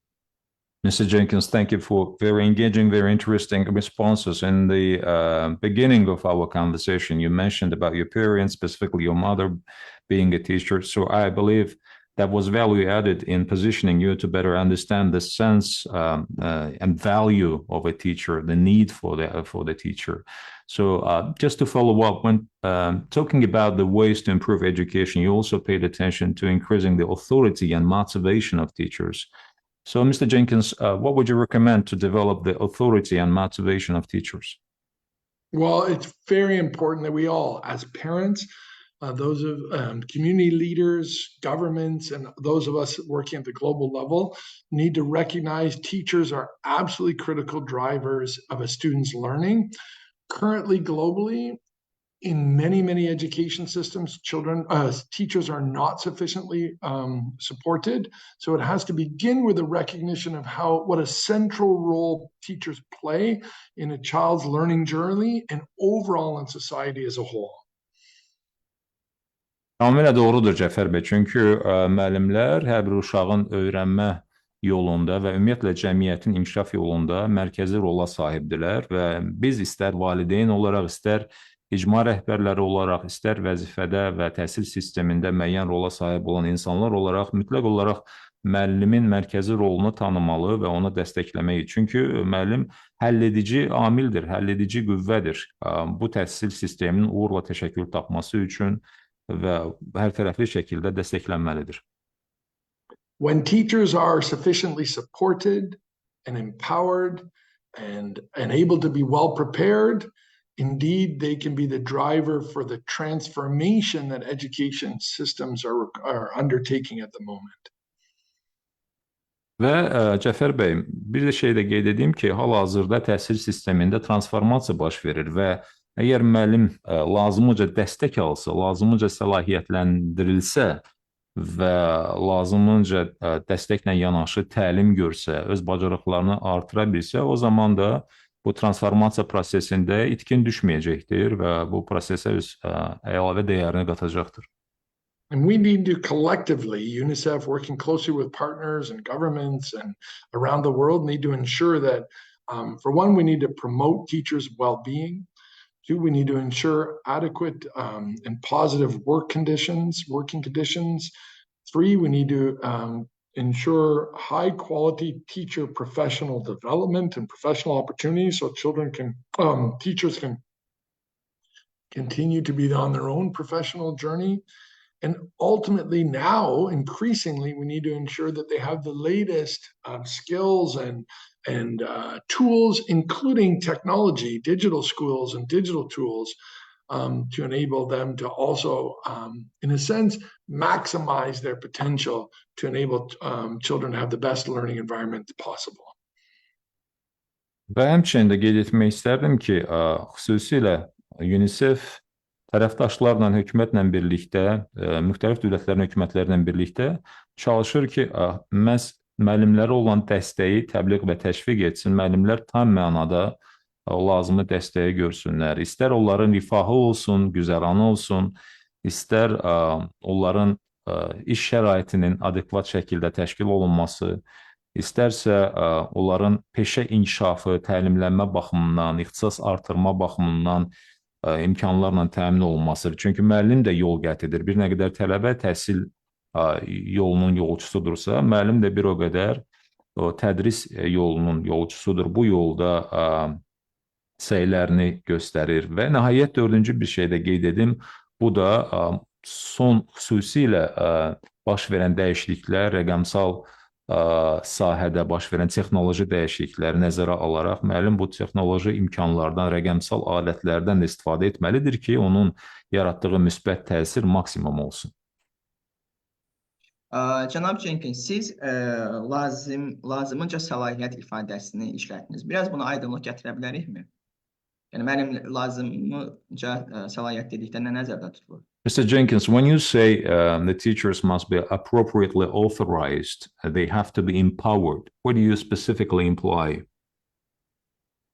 Mr. Jenkins, thank you for very engaging, very interesting responses. In the beginning of our conversation, you mentioned about your parents, specifically your mother being a teacher. So I believe that was value added in positioning you to better understand the sense and value of a teacher, the need for the teacher. So just to follow up, when talking about the ways to improve education, you also paid attention to increasing the authority and motivation of teachers. So, Mr. Jenkins, what would you recommend to develop the authority and motivation of teachers? Well, it's very important that we all, as parents, those of community leaders, governments, and those of us working at the global level need to recognize teachers are absolutely critical drivers of a student's learning. Currently, globally, in many education systems, teachers are not sufficiently supported. So it has to begin with a recognition of what a central role teachers play in a child's learning journey and overall in society as a whole. Tamamilə doğrudur Cəfər bəy. Çünki müəllimlər hər bir uşağın öyrənmə yolunda və ümumiyyətlə cəmiyyətin inkişaf yolunda mərkəzi rola sahibdirlər və biz istər valideyn olaraq, istər icma rəhbərləri olaraq, istər vəzifədə və təhsil sistemində müəyyən rola sahib olan insanlar olaraq mütləq olaraq müəllimin mərkəzi rolunu tanımalı və onu dəstəkləmək. Çünki müəllim həlledici amildir, həlledici qüvvədir. Bu təhsil sisteminin uğurla təşəkkül tapması üçün və hər tərəfli şəkildə dəstəklənməlidir. When teachers are sufficiently supported and empowered and able to be well prepared, indeed, they can be the driver for the transformation that education systems are undertaking at the moment. Və Cəfər bəy, bir də şey də qeyd edeyim ki, hal-hazırda təhsil sistemində transformasiya baş verir və əgər müəllim lazımınca dəstək alsa, lazımınca səlahiyyətləndirilsə və lazımınca dəstəklə yanaşı təlim görsə, öz bacarıqlarını artıra bilsə, o zaman da bu transformasiya prosesində itkin düşməyəcəkdir və bu prosesə öz əlavə dəyərini qatacaqdır. And we need to collectively, UNICEF working closely with partners and governments and around the world, need to ensure that, for one, we need to promote teachers' well-being. Two, we need to ensure adequate and positive working conditions. Three, we need to ensure high-quality teacher professional development and professional opportunities so teachers can continue to be on their own professional journey. And ultimately now, increasingly, we need to ensure that they have the latest skills and tools, including technology, digital schools and digital tools, to enable them to also, in a sense, maximize their potential to enable children to have the best learning environment possible. Və həmçinin də qeyd etmək istərdim ki, xüsusilə UNICEF tərəfdaşlarla, hökumətlə birlikdə, müxtəlif dövlətlərin hökumətlərlə birlikdə çalışır ki, məhz müəllimlərə olan dəstəyi təbliğ və təşviq etsin, müəllimlər tam mənada lazımi dəstəyi görsünlər. İstər onların rifahı olsun, güzəranı olsun, istər onların iş şəraitinin adekvat şəkildə təşkil olunması, istərsə onların peşə inkişafı, təlimlənmə baxımından, ixtisas artırma baxımından imkanlarla təmin olunmasıdır. Çünki müəllim də yol qət edir. Bir nə qədər tələbə təhsil yolunun yolçusudursa, müəllim də bir o qədər tədris yolunun yolçusudur. Bu yolda səylərini göstərir və nəhayət dördüncü bir şey də qeyd edim. Bu da son xüsusilə baş verən dəyişikliklər, rəqəmsal sahədə baş verən texnoloji dəyişiklikləri nəzərə alaraq müəllim bu texnoloji imkanlardan, rəqəmsal alətlərdən də istifadə etməlidir ki, onun yaratdığı müsbət təsir maksimum olsun. Cənab Cenkins, siz lazımınca səlahiyyət ifadəsini işlətdiniz. Biraz buna aydınlıq gətirə bilərikmi? Yəni, mənim lazımınca səlahiyyət dedikdə nə nəzərdə tutulur? Mr. Jenkins, when you say the teachers must be appropriately authorized, they have to be empowered, what do you specifically imply?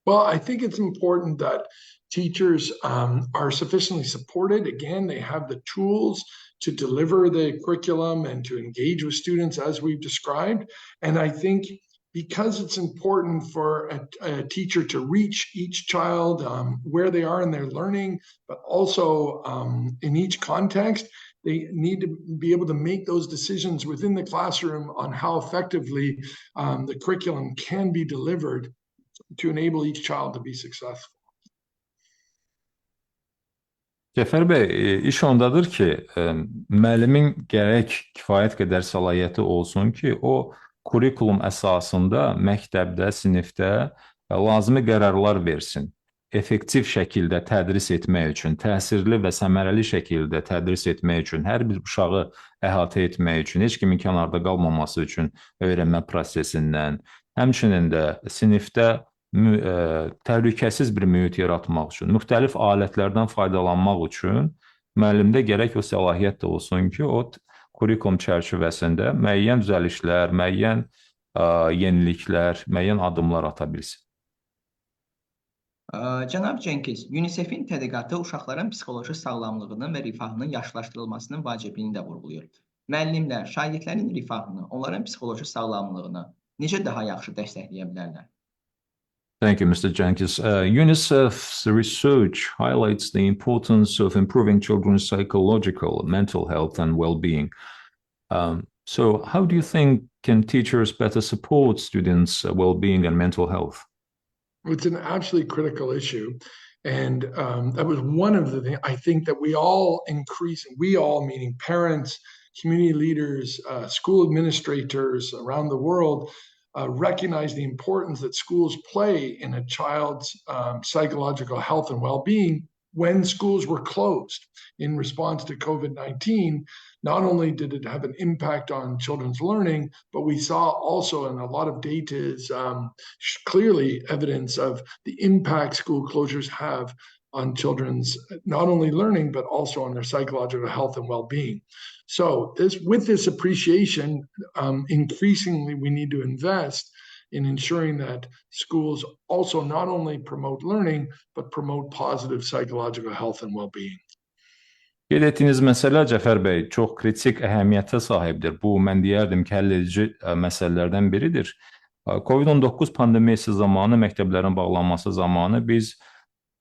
Well, I think it's important that teachers are sufficiently supported. Again, they have the tools to deliver the curriculum and to engage with students as we've described. And I think because it's important for a teacher to reach each child where they are in their learning, but also in each context, they need to be able to make those decisions within the classroom on how effectively the curriculum can be delivered to enable each child to be successful. Cəfər bəy, iş ondadır ki, müəllimin gərək kifayət qədər səlahiyyəti olsun ki, o kurikulum əsasında məktəbdə, sinifdə lazımi qərarlar versin. Effektiv şəkildə tədris etmək üçün, təsirli və səmərəli şəkildə tədris etmək üçün, hər bir uşağı əhatə etmək üçün, heç kimin kənarda qalmaması üçün öyrənmə prosesindən, həmçinin də sinifdə təhlükəsiz bir mühit yaratmaq üçün, müxtəlif alətlərdən faydalanmaq üçün müəllimdə gərək o səlahiyyət də olsun ki, o kurikulum çərçivəsində müəyyən düzəlişlər, müəyyən yeniliklər, müəyyən addımlar ata bilsin. Cənab Cenkins, UNICEF-in tədqiqatı uşaqların psixoloji sağlamlığının və rifahının yaşlaşdırılmasının vacibliyini də vurğulayır. Müəllimlər, şagirdlərin rifahını, onların psixoloji sağlamlığını necə daha yaxşı dəstəkləyə bilərlər? Thank you, Mr. Jenkins. UNICEF's research highlights the importance of improving children's psychological, mental health and well-being. So how do you think can teachers better support students' well-being and mental health? It's an absolutely critical issue. And that was one of the things I think that we all meaning parents, community leaders, school administrators around the world recognize the importance that schools play in a child's psychological health and well-being when schools were closed in response to COVID-19. Not only did it have an impact on children's learning, but we saw also, and a lot of data is clearly evidence of the impact school closures have on children's not only learning, but also on their psychological health and well-being. So with this appreciation, increasingly we need to invest in ensuring that schools also not only promote learning, but promote positive psychological health and well-being. Qeyd etdiyiniz məsələ, Cəfər bəy, çox kritik əhəmiyyətə sahibdir. Bu, mən deyərdim ki, həll edici məsələlərdən biridir. COVID-19 pandemiyası zamanı, məktəblərin bağlanması zamanı biz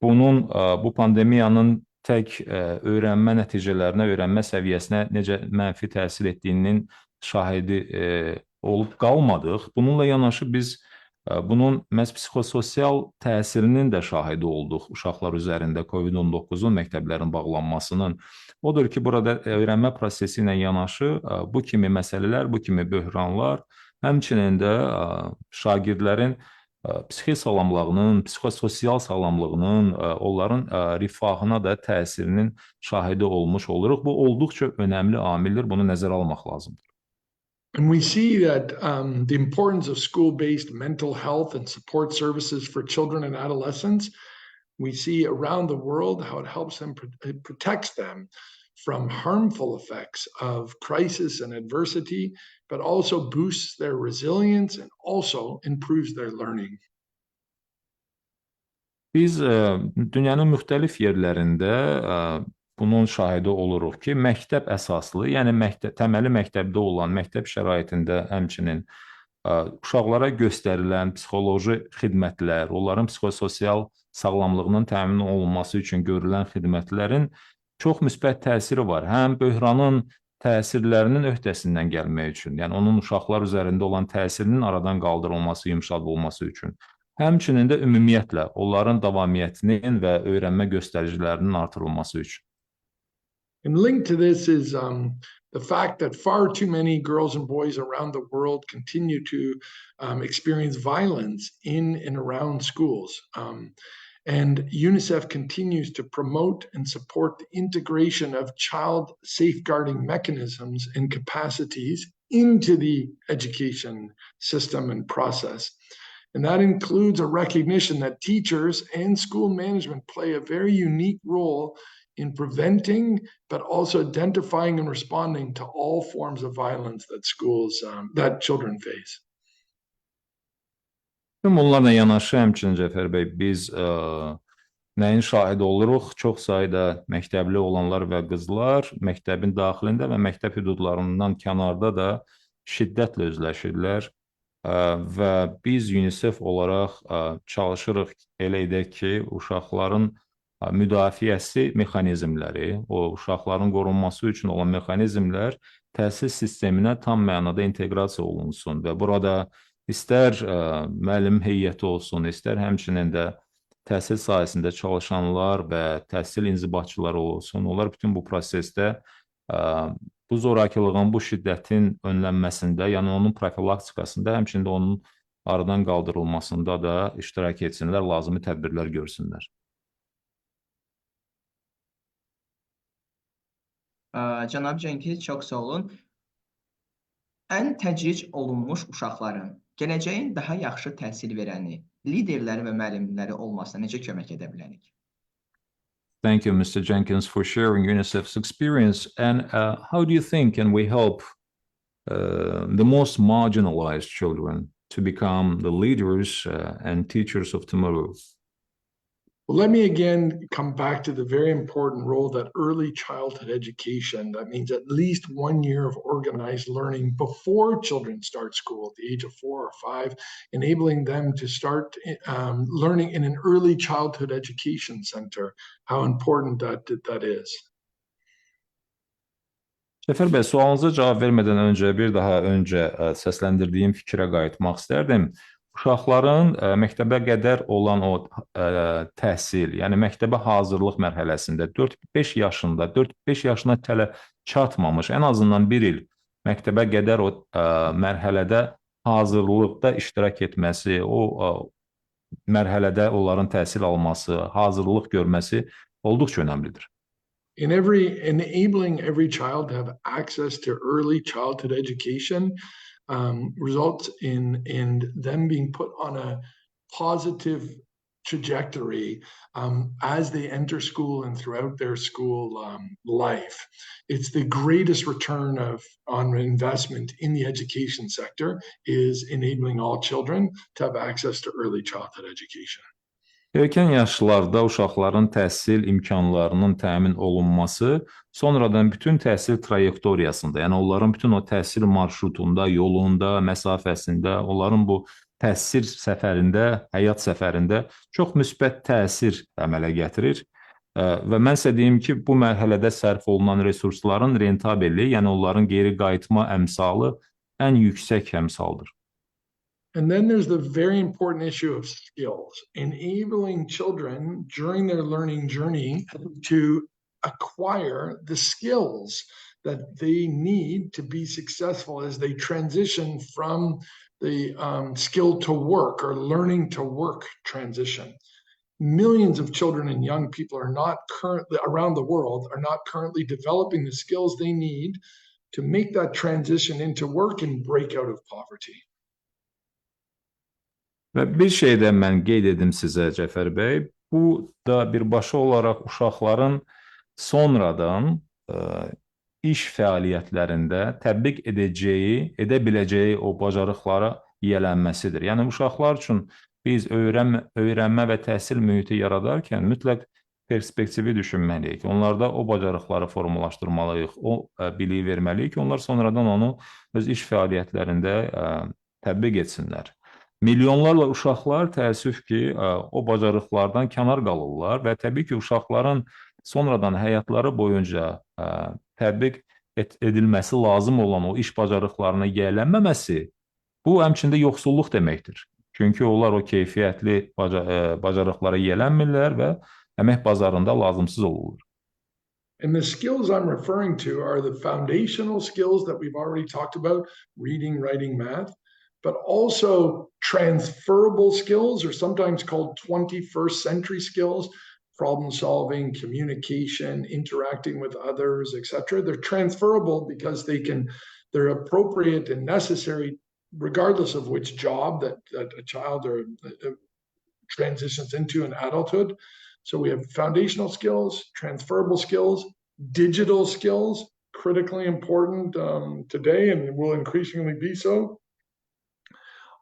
bu pandemiyanın tək öyrənmə nəticələrinə, öyrənmə səviyyəsinə necə mənfi təsir etdiyinin şahidi olub qalmadıq. Bununla yanaşı biz bunun məhz psixososial təsirinin də şahidi olduq uşaqlar üzərində COVID-19-un məktəblərin bağlanmasının. Odur ki, burada öyrənmə prosesi ilə yanaşı bu kimi məsələlər, bu kimi böhranlar, həmçinin də şagirdlərin psixi sağlamlığının, psixososial sağlamlığının, onların rifahına da təsirinin şahidi olmuş oluruq. Bu, olduqca önəmli amildir, bunu nəzərə almaq lazımdır. And we see that the importance of school-based mental health and support services for children and adolescents. We see around the world how it helps them, it protects them from harmful effects of crisis and adversity, but also boosts their resilience and also improves their learning. Biz dünyanın müxtəlif yerlərində bunun şahidi oluruq ki, məktəb əsaslı, yəni təməli məktəbdə olan, məktəb şəraitində həmçinin uşaqlara göstərilən psixoloji xidmətlər, onların psixososial sağlamlığının təmin olunması üçün görülən xidmətlərin çox müsbət təsiri var. Həm böhranın təsirlərinin öhdəsindən gəlmək üçün, yəni onun uşaqlar üzərində olan təsirinin aradan qaldırılması, yumşaldılması üçün. Həmçinin də ümumiyyətlə onların davamiyyətinin və öyrənmə göstəricilərinin artırılması üçün. And linked to this is the fact that far too many girls and boys around the world continue to experience violence in and around schools. And UNICEF continues to promote and support the integration of child safeguarding mechanisms and capacities into the education system and process. And that includes a recognition that teachers and school management play a very unique role in preventing, but also identifying and responding to all forms of violence that children face. Tüm bunlarla yanaşı həmçinin Cəfər bəy, biz nəyin şahidi oluruq? Çox sayda məktəbli olanlar və qızlar məktəbin daxilində və məktəb hüdudlarından kənarda da şiddətlə üzləşirlər və biz UNICEF olaraq çalışırıq elə edək ki, uşaqların müdafiəsi mexanizmləri, o uşaqların qorunması üçün olan mexanizmlər təhsil sisteminə tam mənada inteqrasiya olunsun və burada istər müəllim heyəti olsun, istər həmçinin də təhsil sahəsində çalışanlar və təhsil inzibatçıları olsun, onlar bütün bu prosesdə bu zorakılığın, bu şiddətin önlənməsində, yəni onun profilaktikasında, həmçinin də onun aradan qaldırılmasında da iştirak etsinlər, lazımi tədbirlər görsünlər. Cənab Cenkins, çox sağ olun. Ən təcric olunmuş uşaqların gələcəyin daha yaxşı təhsil verəni, liderləri və müəllimləri olmasına necə kömək edə bilərik? Thank you, Mr. Jenkins, for sharing UNICEF's experience. And how do you think can we help the most marginalized children to become the leaders and teachers of tomorrow? Well, let me again come back to the very important role that early childhood education, that means at least 1 year of organized learning before children start school at the age of 4 or 5, enabling them to start learning in an early childhood education center, how important that is. Cəfər bəy, sualınıza cavab vermədən öncə bir daha səsləndirdiyim fikrə qayıtmaq istərdim. uşaqların məktəbə qədər olan o təhsil, yəni məktəbə hazırlıq mərhələsində 4-5 yaşında, 4-5 yaşına hələ çatmamış, ən azından bir il məktəbə qədər o mərhələdə hazırlıqda iştirak etməsi, o mərhələdə onların təhsil alması, hazırlıq görməsi olduqca önəmlidir. Enabling every child to have access to early childhood education results in them being put on a positive trajectory as they enter school and throughout their school life. It's the greatest return on investment in the education sector is enabling all children to have access to early childhood education. Erkən yaşlarda uşaqların təhsil imkanlarının təmin olunması, sonradan bütün təhsil trayektoriyasında, yəni onların bütün o təhsil marşrutunda, yolunda, məsafəsində, onların bu təhsil səfərində, həyat səfərində çox müsbət təsir əmələ gətirir. Və mən sizə deyim ki, bu mərhələdə sərf olunan resursların rentabelliyi, yəni onların geri qayıtma əmsalı ən yüksək əmsaldır. And then there's the very important issue of skills, enabling children during their learning journey to acquire the skills that they need to be successful as they transition from the skill to work or learning to work transition. Millions of children and young people are not currently around the world are not currently developing the skills they need to make that transition into work and break out of poverty. Və bir şey də mən qeyd edim sizə, Cəfər bəy, bu da birbaşa olaraq uşaqların sonradan iş fəaliyyətlərində tətbiq edə biləcəyi o bacarıqlara yiyələnməsidir. Yəni, uşaqlar üçün biz öyrənmə və təhsil mühiti yaradarkən mütləq perspektivi düşünməliyik. Onlarda o bacarıqları formalaşdırmalıyıq, o biliyi verməliyik ki, onlar sonradan onu öz iş fəaliyyətlərində tətbiq etsinlər. Milyonlarla uşaqlar təəssüf ki, o bacarıqlardan kənar qalırlar və təbii ki, uşaqların sonradan həyatları boyunca tətbiq edilməsi lazım olan o iş bacarıqlarına yiyələnməməsi, bu həmçində yoxsulluq deməkdir. Çünki onlar o keyfiyyətli bacarıqlara yiyələnmirlər və əmək bazarında lazımsız olurlar. And the skills I'm referring to are the foundational skills that we've already talked about, reading, writing, math, but also transferable skills, or sometimes called 21st century skills, problem solving, communication, interacting with others, etc. They're transferable because they're appropriate and necessary regardless of which job that a child or transitions into in adulthood. So we have foundational skills, transferable skills, digital skills, critically important today and will increasingly be so.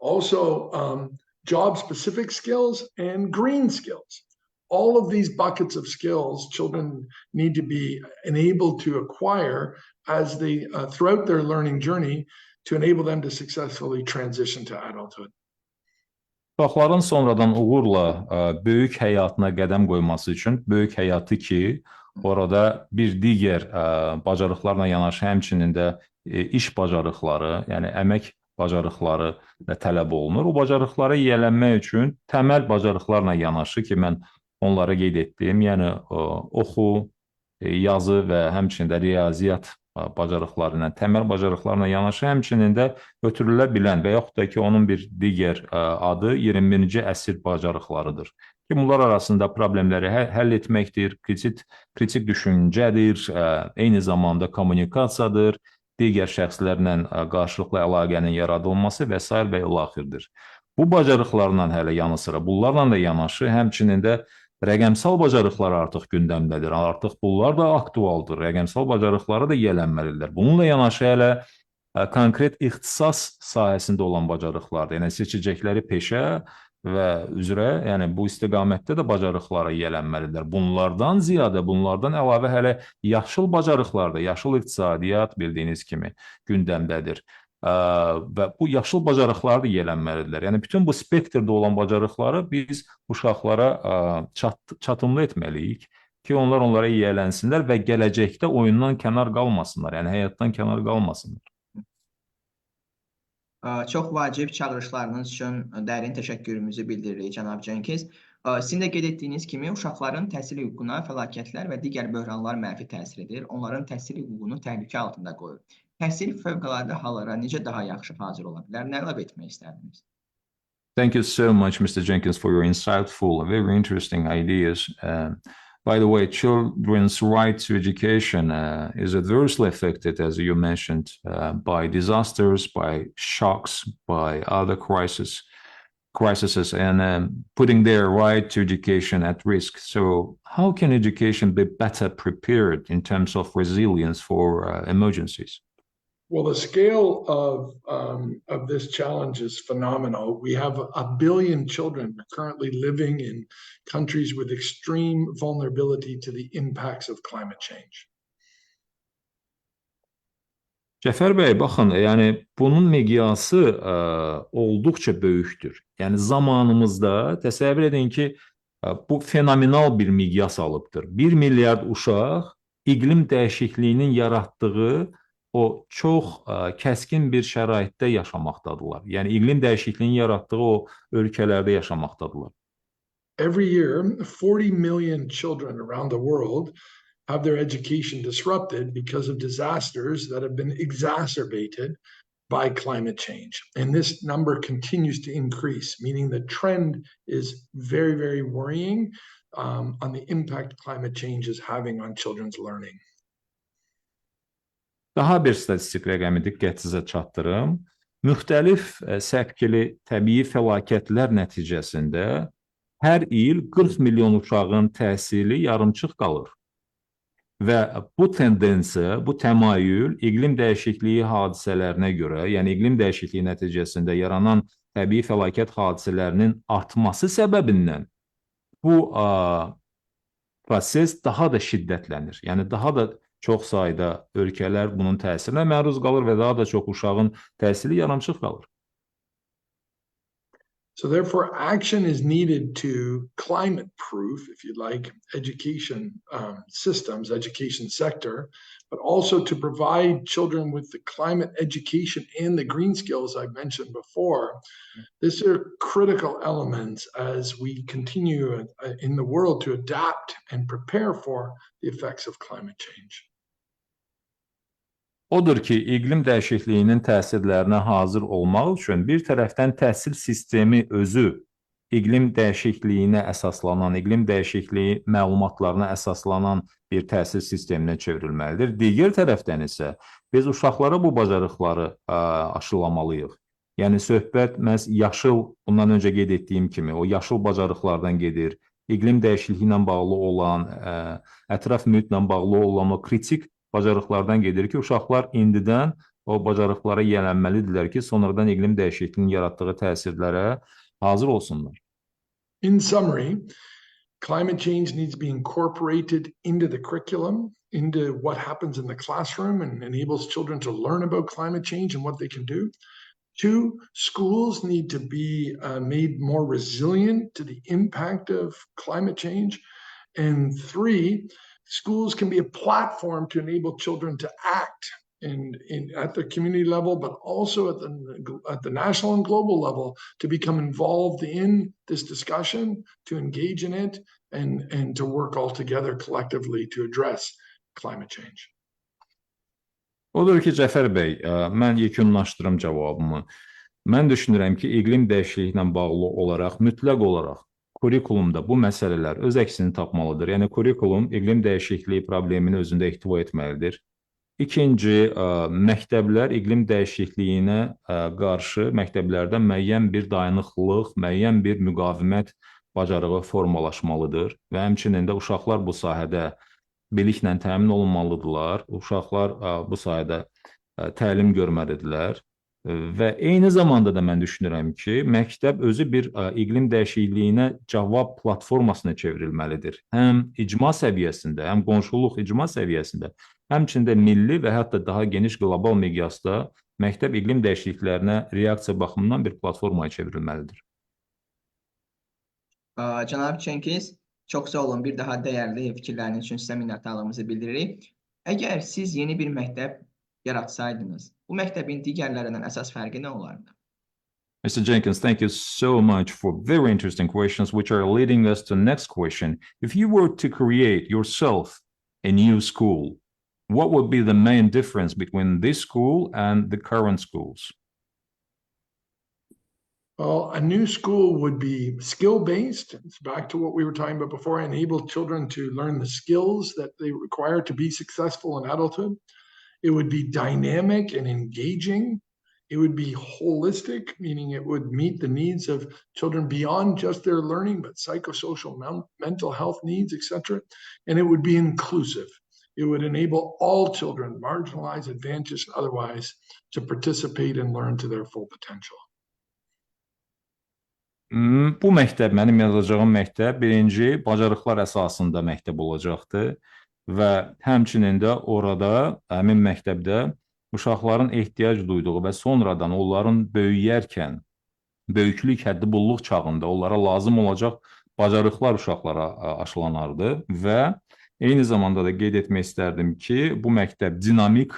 Also, job-specific skills and green skills. All of these buckets of skills children need to be enabled to acquire as they throughout their learning journey to enable them to successfully transition to adulthood. Uşaqların sonradan uğurla böyük həyatına qədəm qoyması üçün, böyük həyatı ki, orada bir digər bacarıqlarla yanaşı, həmçinin də iş bacarıqları, yəni əmək bacarıqları da tələb olunur. O bacarıqlara yiyələnmək üçün təməl bacarıqlarla yanaşı ki, mən onları qeyd etdim, yəni oxu, yazı və həmçinin də riyaziyyat bacarıqları ilə, təməl bacarıqlarla yanaşı, həmçinin də ötürülə bilən və yaxud da ki, onun bir digər adı 21-ci əsr bacarıqlarıdır. Ki, bunlar arasında problemləri həll etməkdir, kritik düşüncədir, eyni zamanda kommunikasiyadır, digər şəxslərlə qarşılıqlı əlaqənin yaradılması və s. və ilaxirdir. Bu bacarıqlarla hələ yanı sıra, bunlarla da yanaşı, həmçinin də rəqəmsal bacarıqlar artıq gündəmdədir. Artıq bunlar da aktualdır. Rəqəmsal bacarıqlara da yiyələnməlidirlər. Bununla yanaşı hələ konkret ixtisas sahəsində olan bacarıqlardır. Yəni seçəcəkləri peşə və üzrə, yəni bu istiqamətdə də bacarıqlara yiyələnməlidirlər. Bunlardan ziyadə, bunlardan əlavə hələ yaşıl bacarıqlar da, yaşıl iqtisadiyyat bildiyiniz kimi gündəmdədir. Və bu yaşıl bacarıqları da yiyələnməlidirlər. Yəni bütün bu spektrdə olan bacarıqları biz uşaqlara çatımlı etməliyik ki, onlar onlara yiyələnsinlər və gələcəkdə oyundan kənar qalmasınlar, yəni həyatdan kənar qalmasınlar. Çox vacib çağırışlarınız üçün dərin təşəkkürümüzü bildiririk, cənab Cenkins. Sizin də qeyd etdiyiniz kimi, uşaqların təhsil hüququna fəlakətlər və digər böhranlar mənfi təsir edir, onların təhsil hüququnu təhlükə altında qoyur. Təhsil fövqəladə hallara necə daha yaxşı hazır ola bilər? Nə əlavə etmək istərdiniz? Thank you so much, Mr. Jenkins, for your insightful, very interesting ideas. By the way, children's right to education is adversely affected, as you mentioned, by disasters, by shocks, by other crises, and putting their right to education at risk. So how can education be better prepared in terms of resilience for emergencies? Well, the scale of this challenge is phenomenal. We have 1 billion children currently living in countries with extreme vulnerability to the impacts of climate change. Cəfər bəy, baxın, yəni bunun miqyası olduqca böyükdür. Yəni zamanımızda təsəvvür edin ki, bu fenomenal bir miqyas alıbdır. 1 milyard uşaq iqlim dəyişikliyinin yaratdığı o çox kəskin bir şəraitdə yaşamaqdadırlar. Yəni iqlim dəyişikliyinin yaratdığı o ölkələrdə yaşamaqdadırlar. Every year, 40 million children around the world have their education disrupted because of disasters that have been exacerbated by climate change. And this number continues to increase, meaning the trend is very, very worrying on the impact climate change is having on children's learning. Daha bir statistik rəqəmi diqqətinizə çatdırım. Müxtəlif səpkili təbii fəlakətlər nəticəsində hər il 40 milyon uşağın təhsili yarımçıq qalır. Və bu tendensiya, bu təmayül iqlim dəyişikliyi hadisələrinə görə, yəni iqlim dəyişikliyi nəticəsində yaranan təbii fəlakət hadisələrinin artması səbəbindən bu proses daha da şiddətlənir. Yəni daha da çox sayda ölkələr bunun təsirinə məruz qalır və daha da çox uşağın təhsili yarımçıq qalır. So therefore, action is needed to climate-proof, if you like, education systems, education sector, but also to provide children with the climate education and the green skills I mentioned before. These are critical elements as we continue in the world to adapt and prepare for the effects of climate change. Odur ki, iqlim dəyişikliyinin təsirlərinə hazır olmaq üçün bir tərəfdən təhsil sistemi özü iqlim dəyişikliyinə əsaslanan, iqlim dəyişikliyi məlumatlarına əsaslanan bir təhsil sisteminə çevrilməlidir. Digər tərəfdən isə biz uşaqlara bu bacarıqları aşılamalıyıq. Yəni söhbət məhz yaşıl, bundan öncə qeyd etdiyim kimi, o yaşıl bacarıqlardan gedir. İqlim dəyişikliyi ilə bağlı olan, ətraf mühitlə bağlı olan o kritik bacarıqlardan gedir ki, uşaqlar indidən o bacarıqlara yiyələnməlidirlər ki, sonradan iqlim dəyişikliyinin yaratdığı təsirlərə hazır olsunlar. In summary, climate change needs to be incorporated into the curriculum, into what happens in the classroom and enables children to learn about climate change and what they can do. 2, schools need to be made more resilient to the impact of climate change. And 3, schools can be a platform to enable children to act at the community level, but also at the national and global level to become involved in this discussion, to engage in it, and to work all together collectively to address climate change. Odur ki, Cəfər bəy, mən yekunlaşdırım cavabımı. Mən düşünürəm ki, iqlim dəyişikliyi ilə bağlı olaraq, mütləq olaraq kurikulumda bu məsələlər öz əksini tapmalıdır. Yəni, kurikulum iqlim dəyişikliyi problemini özündə ehtiva etməlidir. İkinci, məktəblər iqlim dəyişikliyinə qarşı məktəblərdə müəyyən bir dayanıqlılıq, müəyyən bir müqavimət bacarığı formalaşmalıdır və həmçinin də uşaqlar bu sahədə biliklə təmin olunmalıdırlar, uşaqlar bu sahədə təlim görməlidirlər və eyni zamanda da mən düşünürəm ki, məktəb özü bir iqlim dəyişikliyinə cavab platformasına çevrilməlidir. Həm icma səviyyəsində, həm qonşuluq icma səviyyəsində, həmçində milli və hətta daha geniş qlobal miqyasda məktəb iqlim dəyişikliklərinə reaksiya baxımından bir platformaya çevrilməlidir. Cənab Cenkins, çox sağ olun, bir daha dəyərli fikirləriniz üçün sizə minnətdarlığımızı bildiririk. Əgər siz yeni bir məktəb yaratsaydınız, bu məktəbin digərlərindən əsas fərqi nə olardı? Mr. Jenkins, thank you so much for very interesting questions, which are leading us to the next question. If you were to create yourself a new school, what would be the main difference between this school and the current schools? Well, a new school would be skill-based. It's back to what we were talking about before, enable children to learn the skills that they require to be successful in adulthood. It would be dynamic and engaging. It would be holistic, meaning it would meet the needs of children beyond just their learning, but psychosocial, mental health needs, etc. And it would be inclusive. It would enable all children, marginalized, advantaged, and otherwise, to participate and learn to their full potential. Bu məktəb, mənim yazacağım məktəb birinci bacarıqlar əsasında məktəb olacaqdır və həmçinin də orada, həmin məktəbdə uşaqların ehtiyac duyduğu və sonradan onların böyüyərkən, böyüklük həddi bulluq çağında onlara lazım olacaq bacarıqlar uşaqlara aşılanardı və eyni zamanda da qeyd etmək istərdim ki, bu məktəb dinamik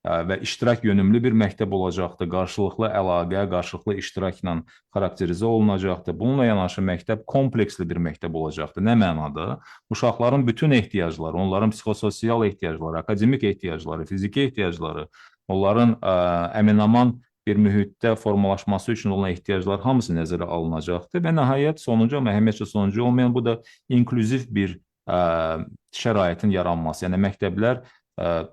və iştirak yönümlü bir məktəb olacaqdır. Qarşılıqlı əlaqə, qarşılıqlı iştirakla xarakterizə olunacaqdır. Bununla yanaşı məktəb kompleksli bir məktəb olacaqdır. Nə mənada? Uşaqların bütün ehtiyacları, onların psixososial ehtiyacları, akademik ehtiyacları, fiziki ehtiyacları, onların əminaman bir mühitdə formalaşması üçün olan ehtiyaclar hamısı nəzərə alınacaqdır və nəhayət sonuncu, amma əhəmiyyətcə sonuncu olmayan bu da inklüziv bir şəraitin yaranması. Yəni məktəblər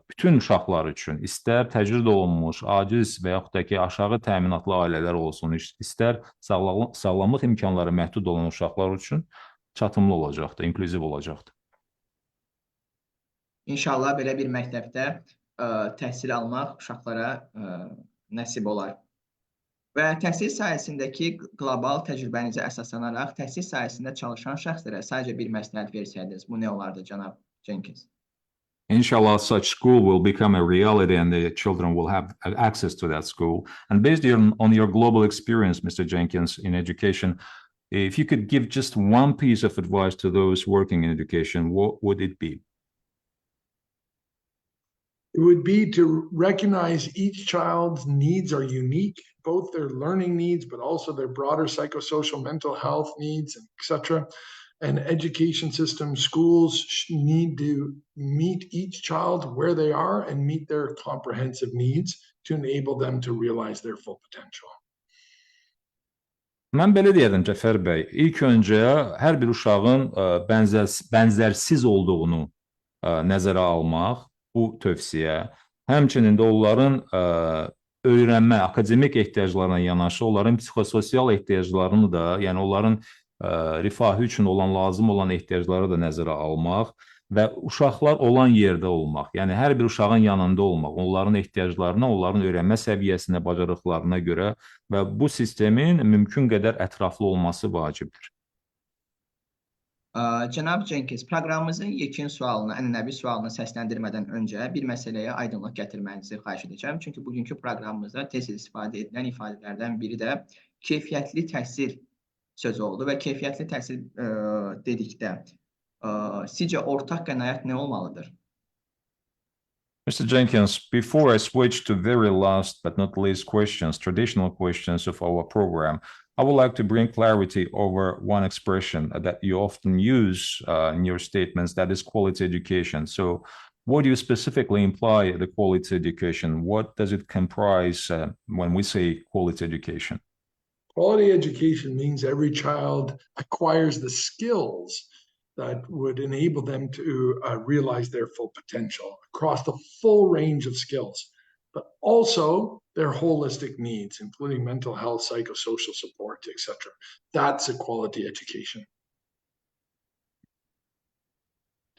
bütün uşaqlar üçün, istər təcrid olunmuş, aciz və yaxud da ki, aşağı təminatlı ailələr olsun, istər sağlamlıq imkanları məhdud olan uşaqlar üçün çatımlı olacaqdır, inklüziv olacaqdır. İnşallah belə bir məktəbdə təhsil almaq uşaqlara nəsib olar. Və təhsil sahəsindəki qlobal təcrübənizə əsaslanaraq təhsil sahəsində çalışan şəxslərə sadəcə bir məsləhət versəydiniz, bu nə olardı, cənab Cenkins? Inshallah, such school will become a reality and the children will have access to that school. And based on your global experience, Mr. Jenkins, in education, if you could give just one piece of advice to those working in education, what would it be? It would be to recognize each child's needs are unique, both their learning needs, but also their broader psychosocial mental health needs, etc. And education system, schools need to meet each child where they are and meet their comprehensive needs to enable them to realize their full potential. Mən belə deyərdim, Cəfər bəy, ilk öncə hər bir uşağın bənzərsiz olduğunu nəzərə almaq, bu tövsiyə, həmçinin də onların öyrənmə, akademik ehtiyaclarına yanaşı, onların psixososial ehtiyaclarını da, yəni onların rifahı üçün olan, lazım olan ehtiyacları da nəzərə almaq və uşaqlar olan yerdə olmaq, yəni hər bir uşağın yanında olmaq, onların ehtiyaclarına, onların öyrənmə səviyyəsinə, bacarıqlarına görə və bu sistemin mümkün qədər ətraflı olması vacibdir. Cənab Cenkins, proqramımızın yekun sualını, ənənəvi sualını səsləndirmədən öncə bir məsələyə aydınlıq gətirmənizi xahiş edəcəm. Çünki bugünkü proqramımızda tez istifadə edilən ifadələrdən biri də keyfiyyətli təhsil sözü oldu və keyfiyyətli təhsil dedikdə sizcə ortaq qənaət nə olmalıdır? Mr. Jenkins, before I switch to very last but not least questions, traditional questions of our program, I would like to bring clarity over one expression that you often use in your statements, that is quality education. So what do you specifically imply the quality education? What does it comprise when we say quality education? Quality education means every child acquires the skills that would enable them to realize their full potential across the full range of skills, but also their holistic needs, including mental health, psychosocial support, etc. That's a quality education.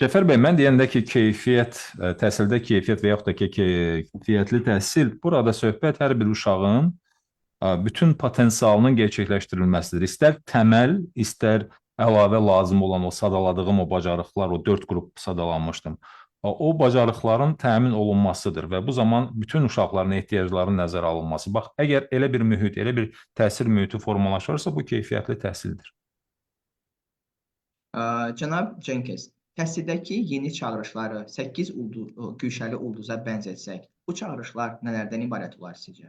Cəfər bəy, mən deyəndə ki, keyfiyyət, təhsildə keyfiyyət və yaxud da ki, keyfiyyətli təhsil, burada söhbət hər bir uşağın bütün potensialının gerçəkləşdirilməsidir. İstər təməl, istər əlavə lazım olan o sadaladığım o bacarıqlar, o 4 qrup sadalanmışdım. O bacarıqların təmin olunmasıdır və bu zaman bütün uşaqların ehtiyaclarının nəzərə alınması. Bax, əgər elə bir mühit, elə bir təhsil mühiti formalaşırsa, bu keyfiyyətli təhsildir. Cənab Cenkins, təhsildəki yeni çağırışları 8 güşəli ulduza bənzətsək, Bu çağırışlar nələrdən ibarət olar sizcə?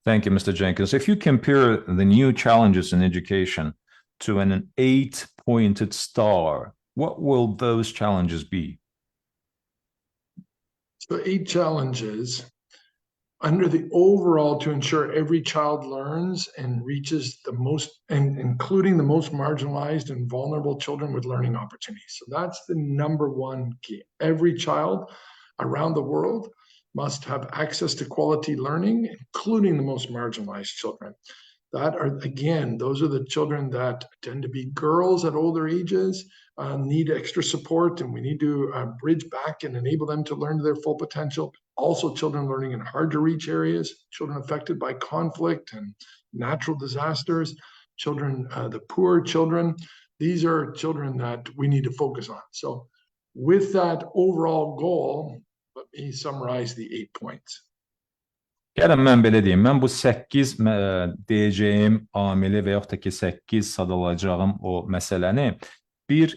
Thank you, Mr. Jenkins. If you compare the new challenges in education to an 8-pointed star, what will those challenges be? So 8 challenges under the overall to ensure every child learns and reaches the most, and including the most marginalized and vulnerable children with learning opportunities. So that's the number one key. Every child around the world must have access to quality learning, including the most marginalized children. That are, again, those are the children that tend to be girls at older ages, need extra support, and we need to bridge back and enable them to learn to their full potential. Also, children learning in hard to reach areas, children affected by conflict and natural disasters, children, the poor children. These are children that we need to focus on. So with that overall goal, let me summarize the 8 points. Gəlin mən belə deyim, mən bu 8 deyəcəyim amili və yaxud da ki 8 sadalayacağım o məsələni bir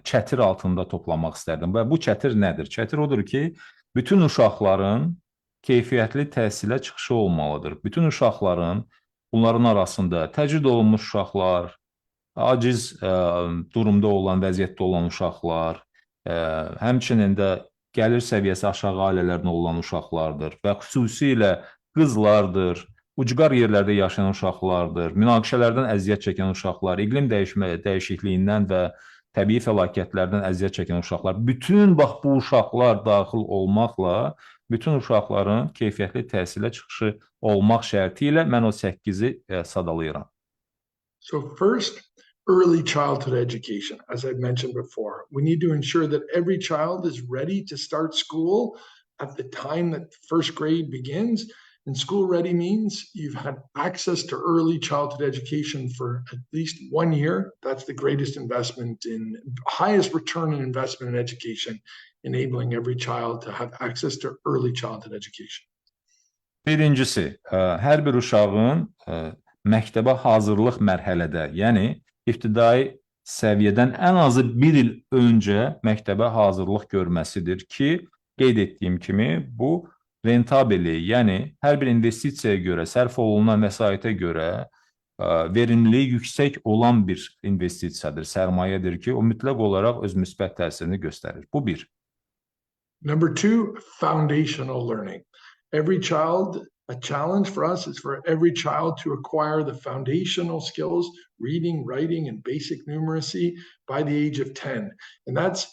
çətir altında toplamaq istərdim. Və bu çətir nədir? Çətir odur ki, bütün uşaqların keyfiyyətli təhsilə çıxışı olmalıdır. Bütün uşaqların, bunların arasında təcrid olunmuş uşaqlar, aciz durumda olan, vəziyyətdə olan uşaqlar, həmçinin də gəlir səviyyəsi aşağı ailələrdən olan uşaqlardır və xüsusilə qızlardır, ucqar yerlərdə yaşayan uşaqlardır, münaqişələrdən əziyyət çəkən uşaqlar, iqlim dəyişikliyindən və təbii fəlakətlərdən əziyyət çəkən uşaqlar, bütün bax bu uşaqlar daxil olmaqla, bütün uşaqların keyfiyyətli təhsilə çıxışı olmaq şərti ilə mən o 8-i sadalayıram. So first, early childhood education, as I mentioned before. We need to ensure that every child is ready to start school at the time that first grade begins. And school ready means you've had access to early childhood education for at least 1 year. That's the greatest investment in, highest return on investment in education, enabling every child to have access to early childhood education. Birincisi, hər bir uşağın məktəbə hazırlıq mərhələdə, yəni İbtidai səviyyədən ən azı 1 il öncə məktəbə hazırlıq görməsidir ki, qeyd etdiyim kimi, bu rentabeli, yəni hər bir investisiyaya görə, sərf olunan vəsaitə görə verimliliyi yüksək olan bir investisiyadır, sərmayədir ki, o mütləq olaraq öz müsbət təsirini göstərir. Bu bir. Number 2, foundational learning. Every child, a challenge for us is for every child to acquire the foundational skills, reading, writing, and basic numeracy by the age of 10. And that's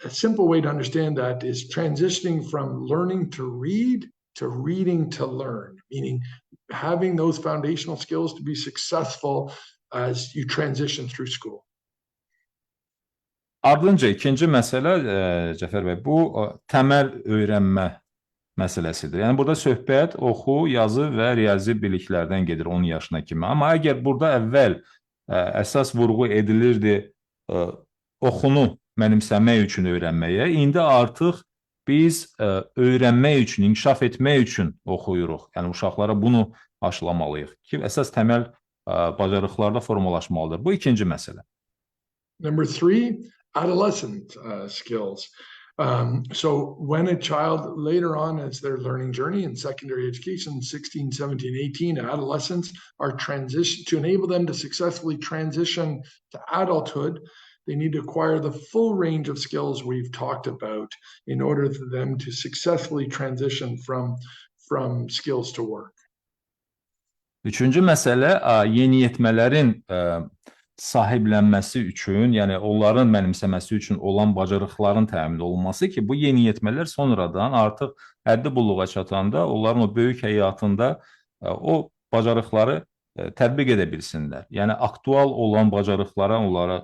a simple way to understand that is transitioning from learning to read to reading to learn, meaning having those foundational skills to be successful as you transition through school. Ardınca ikinci məsələ, Cəfər bəy, bu təməl öyrənmə məsələsidir. Yəni burada söhbət oxu, yazı və riyazi biliklərdən gedir 10 yaşına kimi. Amma əgər burada əvvəl əsas vurğu edilirdi oxunu mənimsəmək üçün öyrənməyə, indi artıq biz öyrənmək üçün, inkişaf etmək üçün oxuyuruq. Yəni uşaqlara bunu aşılamalıyıq ki, əsas təməl bacarıqlarda formalaşmalıdır. Bu ikinci məsələ. Number 3, adolescent skills. So when a child later on as their learning journey in secondary education, 16, 17, 18, adolescents are to enable them to successfully transition to adulthood, they need to acquire the full range of skills we've talked about in order for them to successfully transition from skills to work. Üçüncü məsələ, yeniyetmələrin sahiblənməsi üçün, yəni onların mənimsəməsi üçün olan bacarıqların təmin olunması ki, bu yeniyetmələr sonradan artıq həddi buluğa çatanda onların o böyük həyatında o bacarıqları tətbiq edə bilsinlər. Yəni aktual olan bacarıqlara onlara